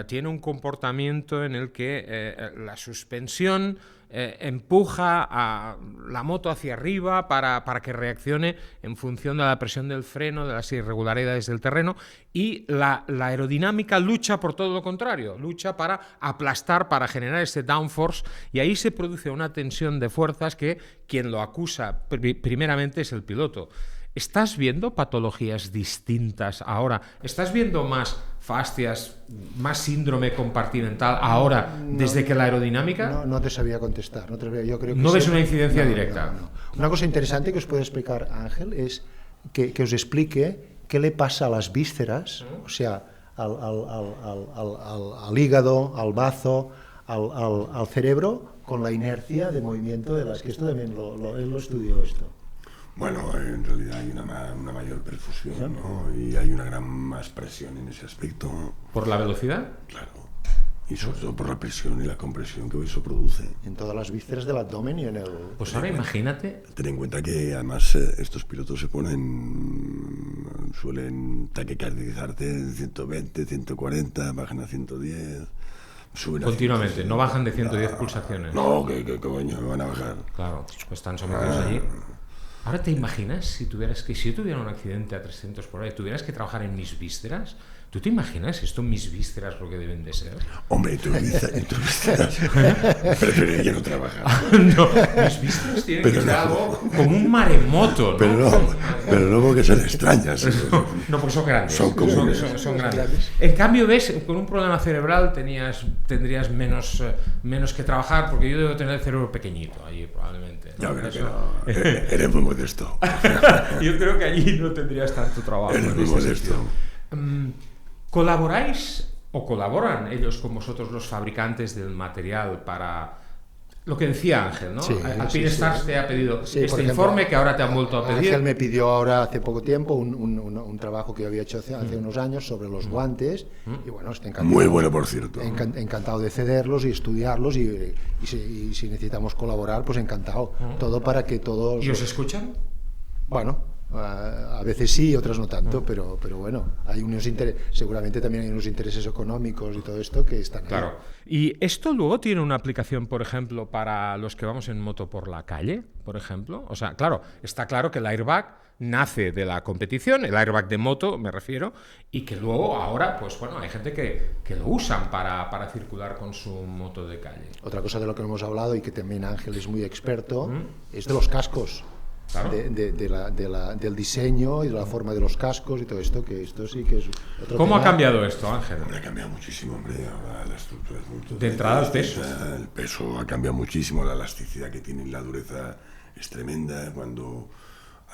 tiene un comportamiento en el que la suspensión empuja a la moto hacia arriba para que reaccione en función de la presión del freno, de las irregularidades del terreno, y la aerodinámica lucha por todo lo contrario, lucha para aplastar, para generar ese downforce, y ahí se produce una tensión de fuerzas que quien lo acusa primeramente es el piloto. ¿Estás viendo patologías distintas ahora? ¿Estás viendo más fascias, más síndrome compartimental ahora desde que la aerodinámica?
No te sabía contestar. Yo creo que
¿No ves una incidencia directa?
No. Una cosa interesante que os puede explicar Ángel es que os explique qué le pasa a las vísceras, o sea, al hígado, al bazo, al cerebro, con la inercia de movimiento de las... que esto también lo estudió esto.
Bueno, en realidad hay una mayor perfusión, ¿no? Y hay una gran más presión en ese aspecto.
¿Por la velocidad?
Claro. Y sobre todo por la presión y la compresión que eso produce.
En todas las vísceras del abdomen y en el...
Pues ahora imagínate...
Ten en cuenta que además estos pilotos suelen taquicardizarte 120, 140, bajan a 110...
Continuamente, no bajan de 110 pulsaciones.
No, que coño, van a bajar.
Claro, pues están sometidos allí. Ahora te imaginas si yo tuviera un accidente a 300 por hora y tuvieras que trabajar en mis vísceras. ¿Tú te imaginas esto, mis vísceras, lo que deben de ser?
Hombre, tus vísceras preferiría no trabajar.
No, mis vísceras tienen que ser algo como un maremoto, ¿no?
Pero no porque son extrañas.
No, porque son grandes.
Son comunes.
Son grandes. En cambio, ves, con un problema cerebral tendrías menos que trabajar, porque yo debo tener el cerebro pequeñito allí, probablemente.
Ya, pero eres muy modesto.
Yo creo que allí no tendrías tanto trabajo.
Eres muy modesto.
¿Colaboráis o colaboran ellos con vosotros, los fabricantes del material, para lo que decía Ángel, ¿no?
Sí,
Alpine Stars te ha pedido
por ejemplo,
informe que ahora te han vuelto a pedir.
Ángel me pidió ahora hace poco tiempo un trabajo que yo había hecho hace unos años sobre los guantes, y bueno, estoy encantado.
Muy bueno, por cierto.
Encantado de cederlos y estudiarlos, y si necesitamos colaborar, pues encantado. Todo para que todos...
¿Y os escuchan?
Bueno, a veces sí, otras no tanto, pero bueno, hay seguramente también hay unos intereses económicos y todo esto que están ahí.
Claro. ¿Y esto luego tiene una aplicación, por ejemplo, para los que vamos en moto por la calle, por ejemplo? O sea, claro, está claro que el airbag nace de la competición, el airbag de moto, me refiero, y que luego ahora, pues bueno, hay gente que lo usan para circular con su moto de calle.
Otra cosa de lo que hemos hablado y que también Ángel es muy experto, es de los cascos. Claro. Del diseño y de la forma de los cascos y todo esto, que esto sí que es otro
¿Cómo
tema.
ha cambiado esto, Ángel?
Ha cambiado muchísimo, hombre. Ahora la estructura es mucho.
De entrada, el peso.
El peso ha cambiado muchísimo, la elasticidad que tiene y la dureza es tremenda. Cuando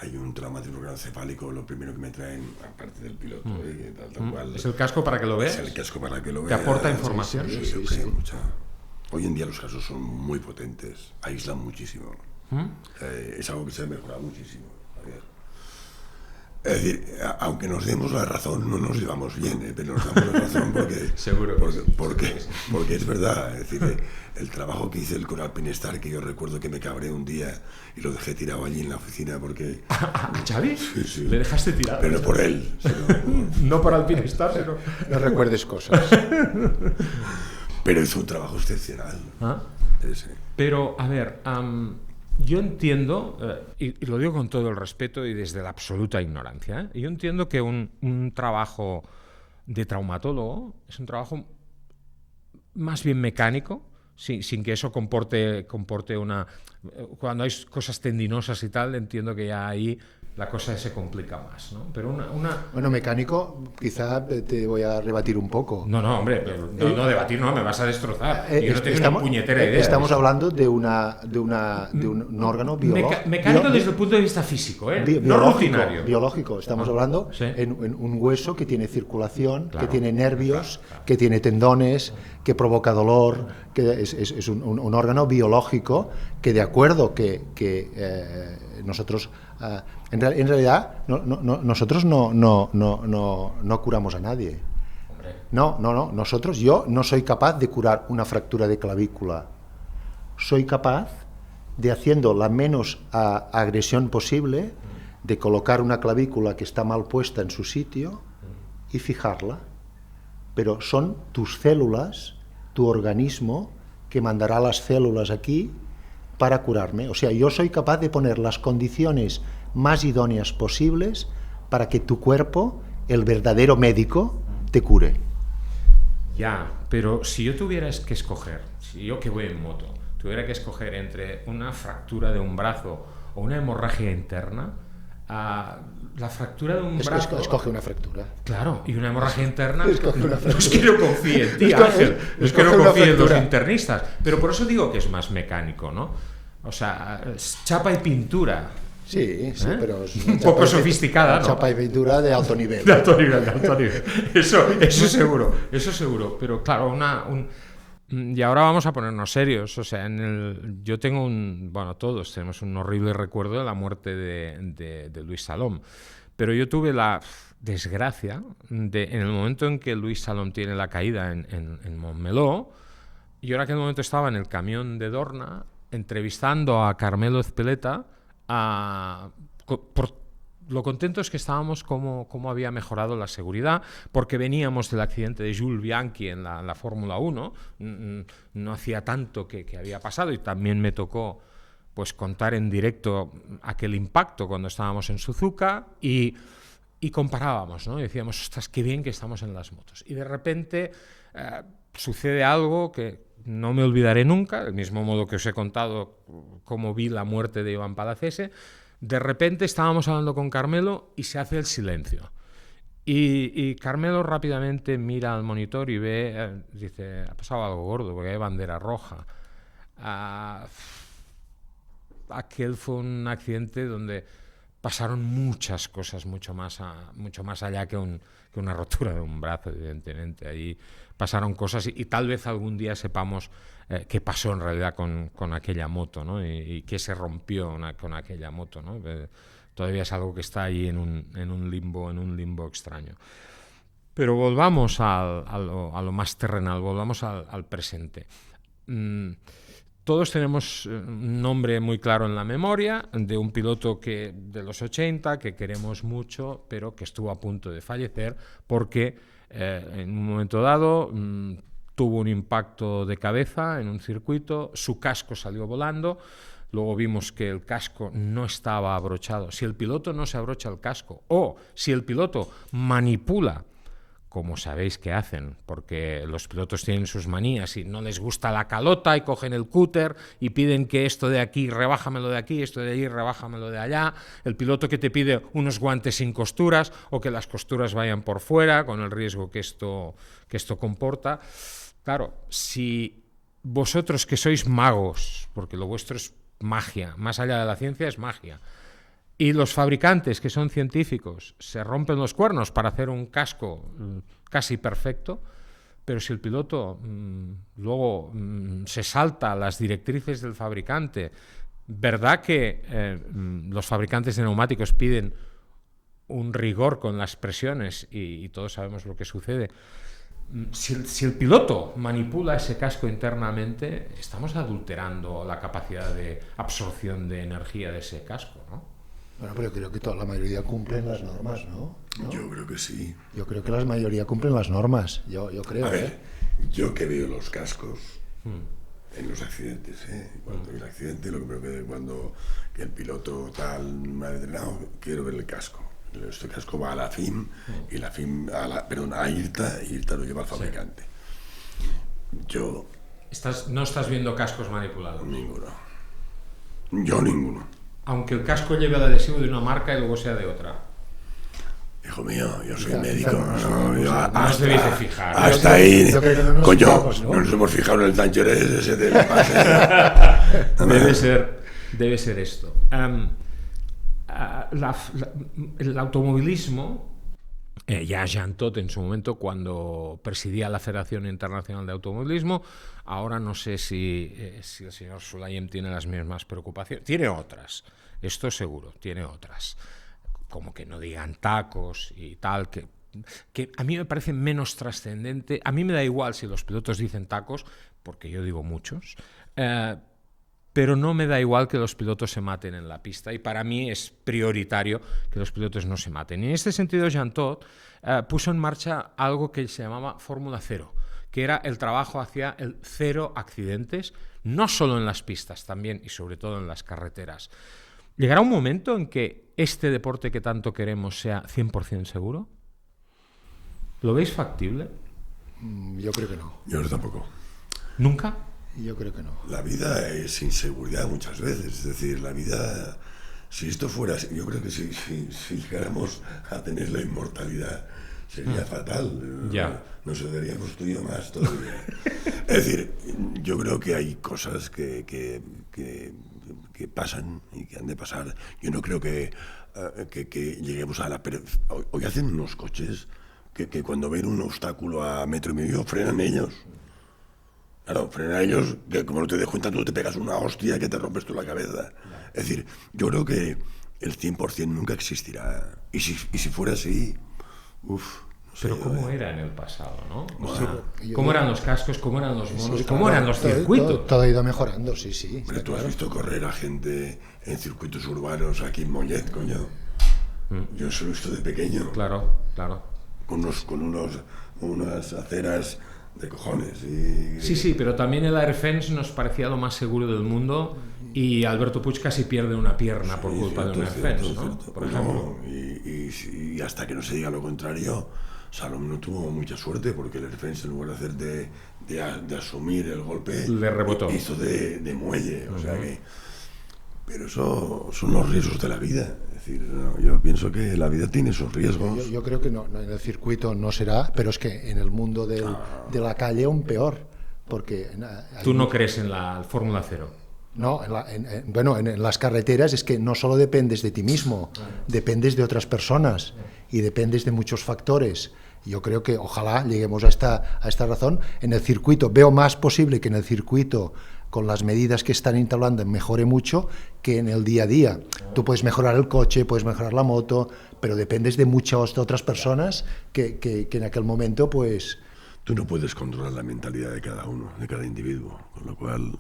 hay un traumatismo craneoencefálico, lo primero que me traen, aparte del piloto, tal cual,
¿es el casco para que lo veas?
Es el casco para que lo
¿Te
veas.
aporta información?
Sí. Hoy en día los cascos son muy potentes, aíslan muchísimo. Es algo que se ha mejorado muchísimo, Javier. Es decir, aunque nos demos la razón, no nos llevamos bien, pero nos damos la razón porque,
Seguro.
porque es verdad. Es decir, el trabajo que hice el Coral Pinestar, que yo recuerdo que me cabré un día y lo dejé tirado allí en la oficina porque...
¿A Xavi?
Sí.
¿Le dejaste tirado?
Pero no por él, sino
No por Alpinestar, sino...
No recuerdes cosas.
pero hizo un trabajo excepcional. Ese.
Pero, a ver, yo entiendo, y lo digo con todo el respeto y desde la absoluta ignorancia, yo entiendo que un trabajo de traumatólogo es un trabajo más bien mecánico, sin que eso comporte una... Cuando hay cosas tendinosas y tal, entiendo que ya ahí la cosa se complica más, ¿no? Pero
Bueno, mecánico, quizá te voy a rebatir un poco.
No, hombre, no debatir, no, me vas a destrozar. Yo no tengo una puñetera idea.
Estamos hablando de un órgano biológico.
Mecánico desde el punto de vista físico, no rutinario.
Biológico. Estamos hablando en un hueso que tiene circulación,
Claro,
que tiene nervios,
claro.
que tiene tendones, que provoca dolor, que es un órgano biológico que, de acuerdo que nosotros... en realidad nosotros no curamos a nadie. No. Yo no soy capaz de curar una fractura de clavícula. Soy capaz de, haciendo la menos agresión posible, de colocar una clavícula que está mal puesta en su sitio y fijarla. Pero son tus células, tu organismo, que mandará las células aquí para curarme. O sea, yo soy capaz de poner las condiciones más idóneas posibles para que tu cuerpo, el verdadero médico, te cure.
Ya, pero si yo tuviera que escoger, si yo que voy en moto, tuviera que escoger entre una fractura de un brazo o una hemorragia interna, la fractura de un brazo...
Escoge una fractura.
Claro, y una hemorragia interna...
Escoge una fractura.
No es que no confíe en ti, Ángel, no es que no confíe en los internistas, pero por eso digo que es más mecánico, ¿no? O sea, chapa y pintura.
Sí, pero...
Un poco sofisticada, ¿no?
Chapa y pintura de alto nivel.
De alto nivel. Eso seguro. Pero claro, y ahora vamos a ponernos serios. O sea, yo tengo todos tenemos un horrible recuerdo de la muerte de Luis Salom. Pero yo tuve la desgracia en el momento en que Luis Salom tiene la caída en Montmeló, yo en aquel momento estaba en el camión de Dorna entrevistando a Carmelo Ezpeleta por lo contentos que estábamos cómo había mejorado la seguridad, porque veníamos del accidente de Jules Bianchi en la Fórmula 1, no hacía tanto que había pasado, y también me tocó pues contar en directo aquel impacto cuando estábamos en Suzuka, y comparábamos, ¿no? Y decíamos, ostras, qué bien que estamos en las motos. Y de repente sucede algo que no me olvidaré nunca, del mismo modo que os he contado cómo vi la muerte de Iván Palacese. De repente estábamos hablando con Carmelo y se hace el silencio. Y Carmelo rápidamente mira al monitor y ve, dice, ha pasado algo gordo porque hay bandera roja. Aquel fue un accidente donde pasaron muchas cosas, mucho más allá que una rotura de un brazo, evidentemente. Ahí pasaron cosas y tal vez algún día sepamos qué pasó en realidad con aquella moto, ¿no? Y qué se rompió con aquella moto, ¿no? Todavía es algo que está ahí en un limbo extraño. Pero volvamos a lo más terrenal, volvamos al presente. Todos tenemos un nombre muy claro en la memoria de un piloto de los 80 que queremos mucho, pero que estuvo a punto de fallecer porque en un momento dado tuvo un impacto de cabeza en un circuito, su casco salió volando, luego vimos que el casco no estaba abrochado. Si el piloto no se abrocha el casco o si el piloto manipula, como sabéis que hacen, porque los pilotos tienen sus manías y no les gusta la calota y cogen el cúter y piden que esto de aquí, rebájamelo de aquí, esto de allí, rebájamelo de allá. El piloto que te pide unos guantes sin costuras o que las costuras vayan por fuera, con el riesgo que esto comporta. Claro, si vosotros que sois magos, porque lo vuestro es magia, más allá de la ciencia es magia, y los fabricantes, que son científicos, se rompen los cuernos para hacer un casco casi perfecto, pero si el piloto luego se salta las directrices del fabricante, ¿verdad que los fabricantes de neumáticos piden un rigor con las presiones y todos sabemos lo que sucede? Si el piloto manipula ese casco internamente, estamos adulterando la capacidad de absorción de energía de ese casco, ¿no?
Bueno, pero creo que toda la mayoría cumplen las normas, ¿no?
Yo creo que sí.
Yo creo que la mayoría cumplen las normas, yo creo.
A ver, yo que veo los cascos en los accidentes, cuando hay un accidente, lo que veo que cuando que el piloto tal madre, no, quiero ver el casco. Este casco va a la FIM y la FIM a IRTA lo lleva al fabricante. Yo
No estás viendo cascos manipulados.
ninguno. Yo ninguno.
Aunque el casco lleve el adhesivo de una marca y luego sea de otra.
Hijo mío, yo soy médico.
No os debéis de fijar.
Hasta ahí,
yo creo que no nos
coño,
fijamos, ¿no?
no nos hemos fijado en el Tangerés ese del pase.
Debe ser esto. El automovilismo, ya Jean Todt en su momento, cuando presidía la Federación Internacional de Automovilismo, ahora no sé si el señor Sulayem tiene las mismas preocupaciones. Tiene otras, esto seguro, tiene otras. Como que no digan tacos y tal, que a mí me parece menos trascendente. A mí me da igual si los pilotos dicen tacos, porque yo digo muchos, pero no me da igual que los pilotos se maten en la pista, y para mí es prioritario que los pilotos no se maten. Y en este sentido Jean Todt puso en marcha algo que se llamaba Fórmula Cero, que era el trabajo hacia el cero accidentes, no solo en las pistas, también y sobre todo en las carreteras. ¿Llegará un momento en que este deporte que tanto queremos sea 100% seguro? ¿Lo veis factible?
Yo creo que no.
Yo tampoco.
¿Nunca?
Yo creo que no.
La vida es inseguridad muchas veces, es decir, la vida, si esto fuera, yo creo que si llegáramos a tener la inmortalidad sería fatal,
Ya.
Nos odiaríamos tú y yo más todavía. Es decir, yo creo que hay cosas que pasan y que han de pasar. Yo no creo que lleguemos a la... Hoy hacen unos coches que cuando ven un obstáculo a metro y medio frenan ellos. Claro, frenan ellos, que como no te des cuenta tú te pegas una hostia que te rompes tú la cabeza. Es decir, yo creo que el 100% nunca existirá. Y si fuera así, no sé.
Pero ¿cómo era en el pasado, no? O sea,
Sí,
¿cómo eran los cascos? ¿Cómo eran los monos?
Sí,
¿Cómo
claro,
eran los circuitos?
Todo ha ido mejorando, sí.
Hombre, tú has visto correr a gente en circuitos urbanos aquí en Mollet, coño. Yo eso lo he visto de pequeño.
Claro.
Con unas aceras de cojones.
Sí, pero también el Airfence nos parecía lo más seguro del mundo y Alberto Puig casi pierde una pierna por culpa de un Airfence, ¿no? Por ejemplo.
Y hasta que no se diga lo contrario, Salom no tuvo mucha suerte porque el Airfence, en lugar de hacer de asumir el golpe,
le rebotó.
Hizo de muelle. O sea que... Pero eso son los riesgos de la vida. Es decir, yo pienso que la vida tiene esos riesgos.
Yo creo que no, en el circuito no será, pero es que en el mundo de la calle aún peor. Porque
¿Tú no crees en la Fórmula Cero?
No, en las carreteras es que no solo dependes de ti mismo, dependes de otras personas y dependes de muchos factores. Yo creo que ojalá lleguemos a esta razón. En el circuito veo más posible que en el circuito, con las medidas que están instalando, mejore mucho que en el día a día. Tú puedes mejorar el coche, puedes mejorar la moto, pero dependes de muchas otras personas que en aquel momento, pues...
Tú no puedes controlar la mentalidad de cada uno, de cada individuo, con lo cual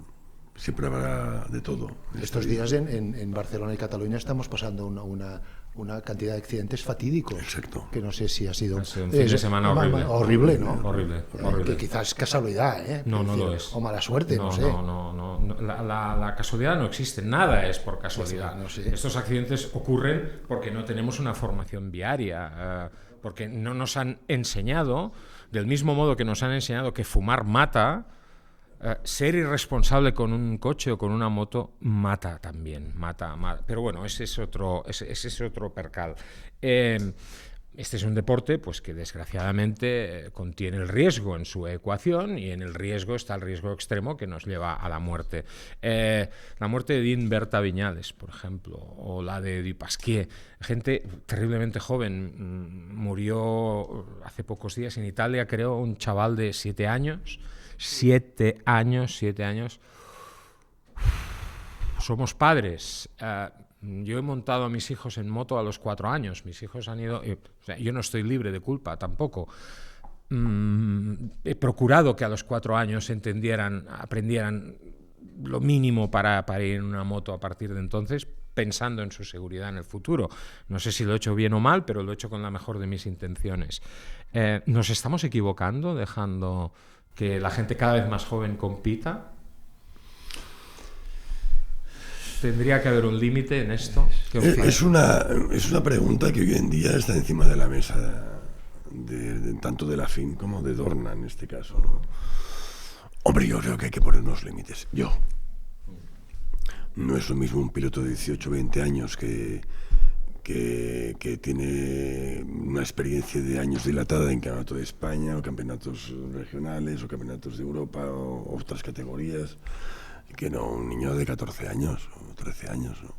siempre habrá de todo.
Estos días en Barcelona y Cataluña estamos pasando una cantidad de accidentes fatídicos.
Exacto.
Que no sé si ha sido...
Ha sido un fin de semana horrible.
Horrible, ¿no?
Horrible.
Que quizás es casualidad, ¿eh?
No lo es.
O mala suerte, no sé.
No. La casualidad no existe. Nada es por casualidad.
No sé.
Estos accidentes ocurren porque no tenemos una formación viaria, porque no nos han enseñado, del mismo modo que nos han enseñado que fumar mata, ser irresponsable con un coche o con una moto mata también, mata. Pero bueno, ese es otro percal. Este es un deporte pues que desgraciadamente contiene el riesgo en su ecuación, y en el riesgo está el riesgo extremo que nos lleva a la muerte. La muerte de Dean Berta Viñales, por ejemplo, o la de Dupasquier, gente terriblemente joven. Murió hace pocos días en Italia, creo, un chaval de 7 años. 7 años. somos padres. Yo he montado a mis hijos en moto a los 4 años. Mis hijos han ido... o sea, yo no estoy libre de culpa tampoco. He procurado que a los 4 años aprendieran lo mínimo para ir en una moto a partir de entonces, pensando en su seguridad en el futuro. No sé si lo he hecho bien o mal, pero lo he hecho con la mejor de mis intenciones. ¿Nos estamos equivocando dejando que la gente cada vez más joven compita? ¿Tendría que haber un límite en esto?
Es una pregunta que hoy en día está encima de la mesa, tanto de la FIM como de Dorna en este caso, ¿no? Hombre, yo creo que hay que poner unos límites. No es lo mismo un piloto de 18 o 20 años que tiene una experiencia de años dilatada en Campeonato de España o campeonatos regionales o campeonatos de Europa o otras categorías, que no un niño de 14 años o 13 años, ¿no?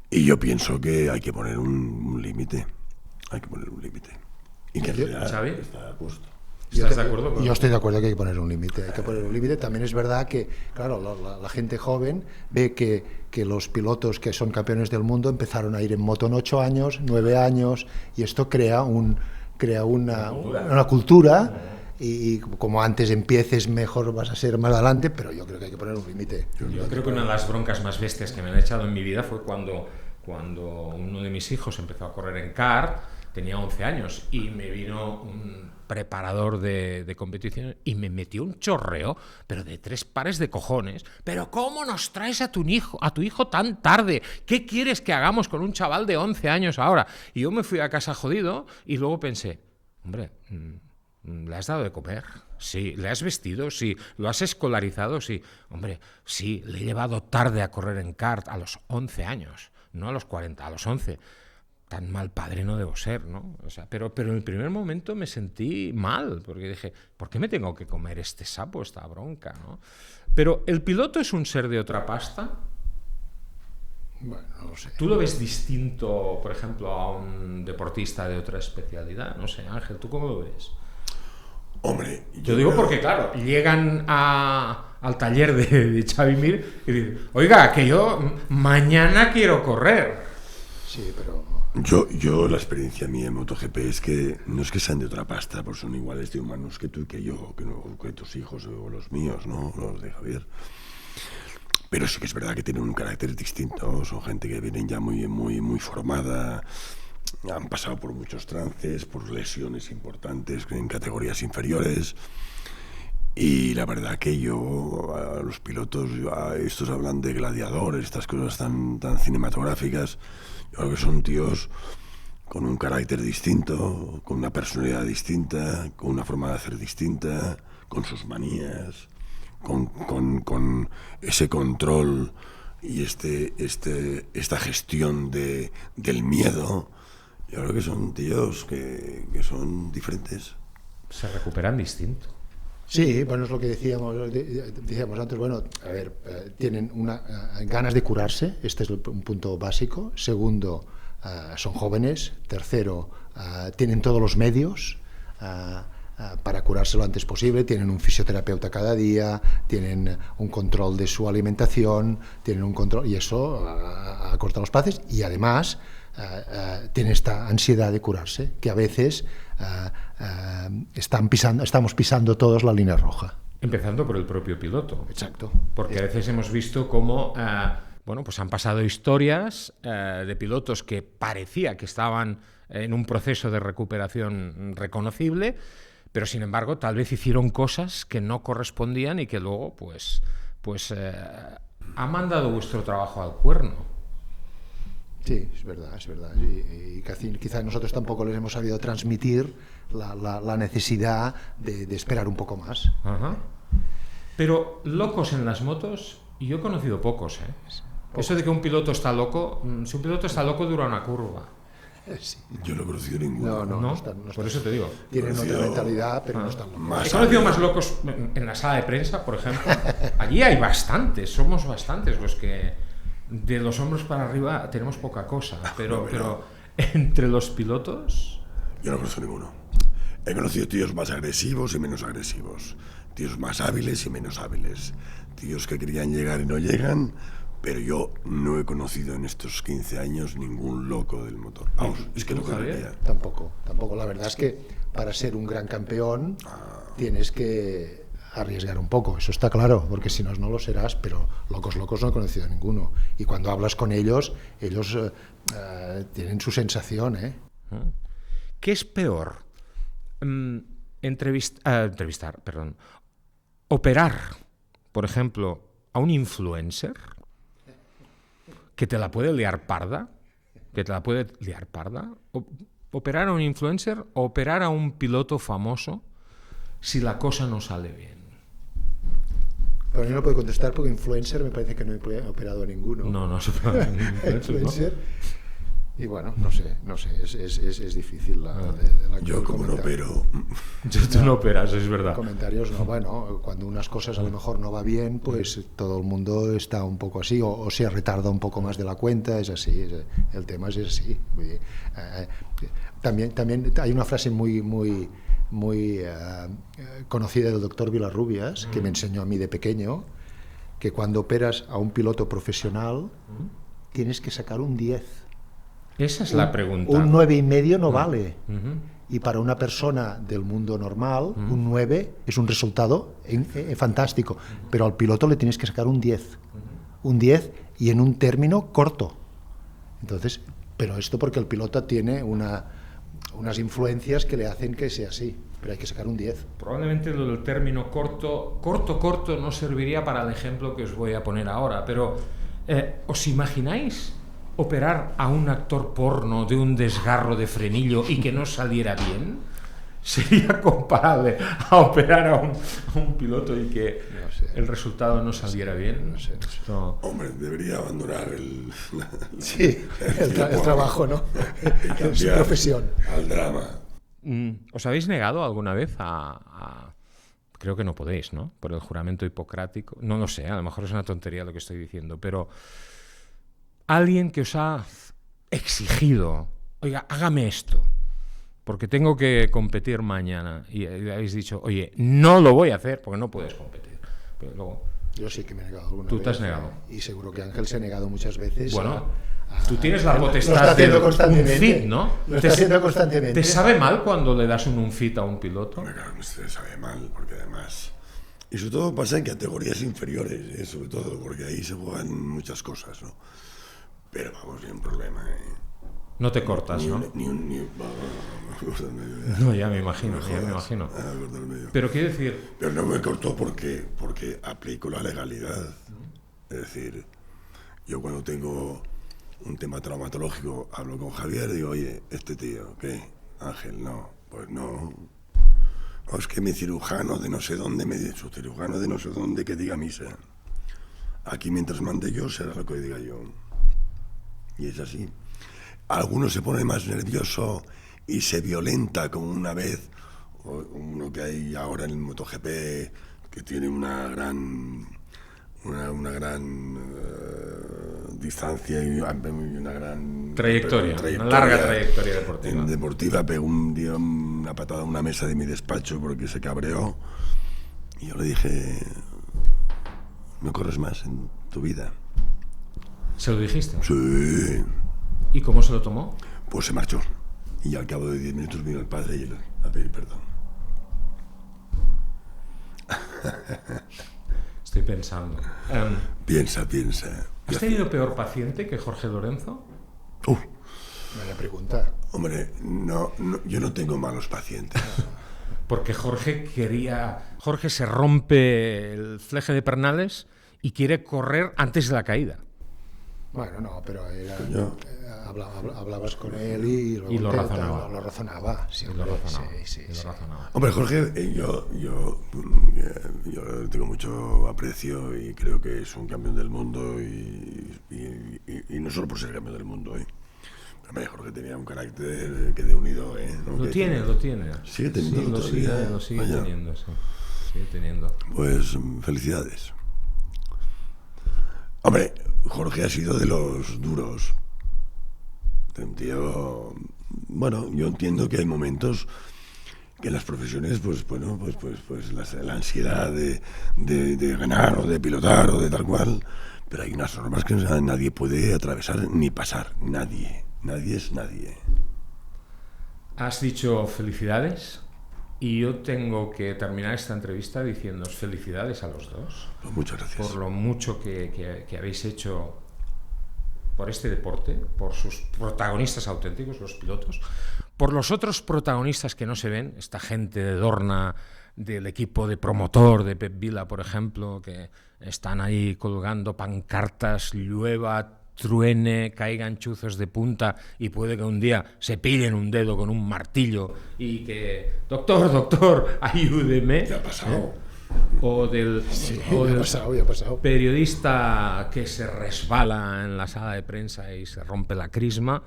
Y yo pienso que hay que poner un límite. Hay que poner un límite. Y que en realidad está a puesto.
¿Estás de acuerdo?
Yo estoy de acuerdo que hay que poner un límite. Hay que poner un límite. También es verdad que, claro, la gente joven ve que los pilotos que son campeones del mundo empezaron a ir en moto en 8 años, 9 años, y esto crea una cultura. Y como antes empieces, mejor vas a ser más adelante, pero yo creo que hay que poner un límite.
Yo creo que una de las broncas más bestias que me han echado en mi vida fue cuando uno de mis hijos empezó a correr en kart, tenía 11 años, y me vino un preparador de competición y me metió un chorreo, pero de 3 pares de cojones. ¿Pero cómo nos traes a tu hijo tan tarde? ¿Qué quieres que hagamos con un chaval de 11 años ahora? Y yo me fui a casa jodido y luego pensé, hombre... ¿le has dado de comer? Sí. ¿Le has vestido? Sí. ¿Lo has escolarizado? Sí. Hombre, sí, le he llevado tarde a correr en kart a los 11 años, no a los 40, a los 11. Tan mal padre no debo ser, ¿no? O sea, pero en el primer momento me sentí mal, porque dije, ¿por qué me tengo que comer este sapo, esta bronca, ¿no? Pero ¿el piloto es un ser de otra pasta?
Bueno, no lo sé.
¿Tú lo ves distinto, por ejemplo, a un deportista de otra especialidad? No sé, Ángel, ¿tú cómo lo ves?
Hombre,
yo digo porque, claro, llegan al taller de Xavi Mir y dicen, oiga, que yo mañana quiero correr.
Sí, pero...
Yo la experiencia mía en MotoGP es que no es que sean de otra pasta, pues son iguales de humanos que tú y que yo, que tus hijos o los míos, ¿no? Los de Javier. Pero sí que es verdad que tienen un carácter distinto, son gente que vienen ya muy formada, han pasado por muchos trances, por lesiones importantes en categorías inferiores, y la verdad que a los pilotos, estos hablan de gladiadores, estas cosas tan cinematográficas, yo creo que son tíos con un carácter distinto, con una personalidad distinta, con una forma de hacer distinta, con sus manías, con ese control y esta gestión del miedo. Yo creo que son tíos que son diferentes.
Se recuperan distinto.
Sí, bueno, es lo que decíamos antes. Bueno, a ver, tienen ganas de curarse, este es un punto básico. Segundo, son jóvenes. Tercero, tienen todos los medios para curarse lo antes posible. Tienen un fisioterapeuta cada día, tienen un control de su alimentación, tienen un control, y eso acorta los plazos, y además tienen esta ansiedad de curarse, que a veces estamos pisando todos la línea roja.
Empezando por el propio piloto.
Exacto.
Porque a veces hemos visto cómo pues han pasado historias de pilotos que parecía que estaban en un proceso de recuperación reconocible, pero sin embargo tal vez hicieron cosas que no correspondían y que luego pues ha mandado vuestro trabajo al cuerno.
Sí, es verdad. Y quizá nosotros tampoco les hemos sabido transmitir la necesidad de esperar un poco más.
Ajá. Pero locos en las motos, yo he conocido pocos, ¿eh? Eso de que un piloto está loco, si un piloto está loco dura una curva.
Sí. Yo no he conocido ninguno.
No
por eso te digo.
Tienen otra mentalidad, pero no están locos.
He conocido más locos en la sala de prensa, por ejemplo. Allí hay bastantes, somos bastantes los que de los hombros para arriba tenemos poca cosa, pero entre los pilotos...
Yo no conozco ninguno. He conocido tíos más agresivos y menos agresivos, tíos más hábiles y menos hábiles, tíos que querían llegar y no llegan, Pero yo no he conocido en estos 15 años ningún loco del motor. Vamos, es que no correría.
Tampoco. La verdad es que para ser un gran campeón tienes que arriesgar un poco, eso está claro, porque si no, no lo serás, pero locos no he conocido a ninguno. Y cuando hablas con ellos tienen su sensación, ¿eh?
¿Qué es peor? Operar, por ejemplo, a un influencer que te la puede liar parda, operar a un influencer o operar a un piloto famoso si la cosa no sale bien.
Pero yo no puedo contestar porque influencer me parece que no he operado a ninguno.
No has operado a ningún influencer,
¿no? Y bueno, no sé, es difícil
yo como no opero.
Tú no operas, es verdad.
Comentarios no, bueno, cuando unas cosas a lo mejor no va bien, pues todo el mundo está un poco así, o se retarda un poco más de la cuenta, es así, el tema es así. También hay una frase muy conocida del doctor Vilarrubias, que me enseñó a mí de pequeño, que cuando operas a un piloto profesional tienes que sacar un 10.
Esa es la pregunta.
Un 9,5 no vale. Y para una persona del mundo normal, un 9 es un resultado fantástico. Pero al piloto le tienes que sacar un 10. Un 10 y en un término corto. Entonces, pero esto porque el piloto tiene unas influencias que le hacen que sea así. Pero hay que sacar un 10.
Probablemente lo del término corto no serviría para el ejemplo que os voy a poner ahora. Pero, ¿os imagináis operar a un actor porno de un desgarro de frenillo y que no saliera bien? ¿Sería comparable a operar a un piloto y que el resultado no saliera bien?
No. Hombre, debería abandonar el
trabajo, ¿no? Su profesión.
Al drama.
¿Os habéis negado alguna vez creo que no podéis, ¿no? Por el juramento hipocrático. No lo sé, a lo mejor es una tontería lo que estoy diciendo, pero alguien que os ha exigido, oiga, hágame esto, porque tengo que competir mañana, y habéis dicho, oye, no lo voy a hacer porque no puedes competir. Pero luego,
yo sí que me he negado alguna vez.
¿Tú te has negado?
Y seguro que Ángel se ha negado muchas veces.
Bueno, tú tienes la potestad de unfit, ¿no?
Lo está haciendo constantemente.
¿Te sabe mal cuando le das un unfit a un piloto?
Claro, no se sabe mal, porque además... Y sobre todo pasa en categorías inferiores, sobre todo, porque ahí se juegan muchas cosas, ¿no? Pero vamos, ni un problema, ¿eh?
No te cortas, ¿no? No, ya me imagino. Pero quiero decir...
Pero no me cortó porque aplico la legalidad. Es decir, yo cuando tengo un tema traumatológico hablo con Javier y digo, oye, este tío, ¿qué? Ángel, no, pues no. O es que mi cirujano de no sé dónde, su cirujano de no sé dónde que diga misa. Aquí mientras mande yo será lo que diga yo. Y es así. Alguno se pone más nervioso y se violenta, como una vez uno que hay ahora en el MotoGP que tiene una gran distancia y una gran
trayectoria, una larga trayectoria
deportiva. Pegó un día una patada a una mesa de mi despacho porque se cabreó y yo le dije, no corres más en tu vida.
¿Se lo dijiste?
Sí.
¿Y cómo se lo tomó?
Pues se marchó. Y al cabo de 10 minutos vino el padre y él a pedir perdón.
Estoy pensando.
Piensa.
¿Has tenido peor paciente que Jorge Lorenzo?
Buena pregunta.
Hombre, no, yo no tengo malos pacientes.
Porque Jorge se rompe el fleje de pernales y quiere correr antes de la caída.
Bueno, no, pero hablabas con él y
lo razonaba.
Lo razonaba. Sí.
Hombre, Jorge, yo tengo mucho aprecio y creo que es un campeón del mundo y no solo por ser campeón del mundo, Hombre, Jorge tenía un carácter que de unido, ¿no?
Lo tiene.
Sigue teniendo.
Sí, lo sigue teniendo, sí. Sigue teniendo.
Pues felicidades. Hombre, Jorge ha sido de los duros. De un tío... Bueno, yo entiendo que hay momentos que en las profesiones, pues la ansiedad de ganar o de pilotar o de tal cual, pero hay unas normas que nadie puede atravesar ni pasar. Nadie es nadie.
Has dicho felicidades y yo tengo que terminar esta entrevista diciéndoos felicidades a los dos.
Pues muchas gracias.
Por lo mucho que habéis hecho por este deporte, por sus protagonistas auténticos, los pilotos, por los otros protagonistas que no se ven, esta gente de Dorna, del equipo de promotor de Pep Vila, por ejemplo, que están ahí colgando pancartas, llueva, truene, caigan chuzos de punta y puede que un día se pillen un dedo con un martillo y que, doctor, ayúdeme.
Ya ha pasado.
O del
Ya ha pasado.
periodista que se resbala en la sala de prensa y se rompe la crisma.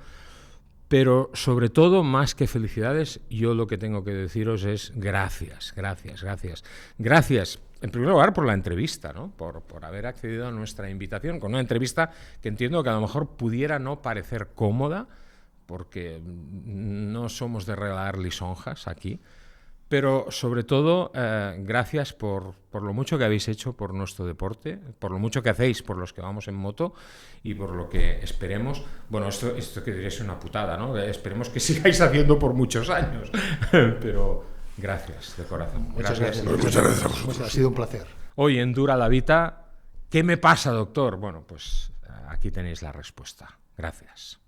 Pero sobre todo, más que felicidades, yo lo que tengo que deciros es gracias. Gracias, en primer lugar, por la entrevista, ¿no? Por haber accedido a nuestra invitación, con una entrevista que entiendo que a lo mejor pudiera no parecer cómoda, porque no somos de regalar lisonjas aquí, pero sobre todo, gracias por lo mucho que habéis hecho por nuestro deporte, por lo mucho que hacéis por los que vamos en moto y por lo que esperemos. Bueno, esto que diría es una putada, ¿no? Esperemos que sigáis haciendo por muchos años, pero gracias, de corazón.
Muchas gracias.
Muchas gracias a vosotros.
Ha sido un placer.
Hoy en Dura la Vita, ¿qué me pasa, doctor? Bueno, pues aquí tenéis la respuesta. Gracias.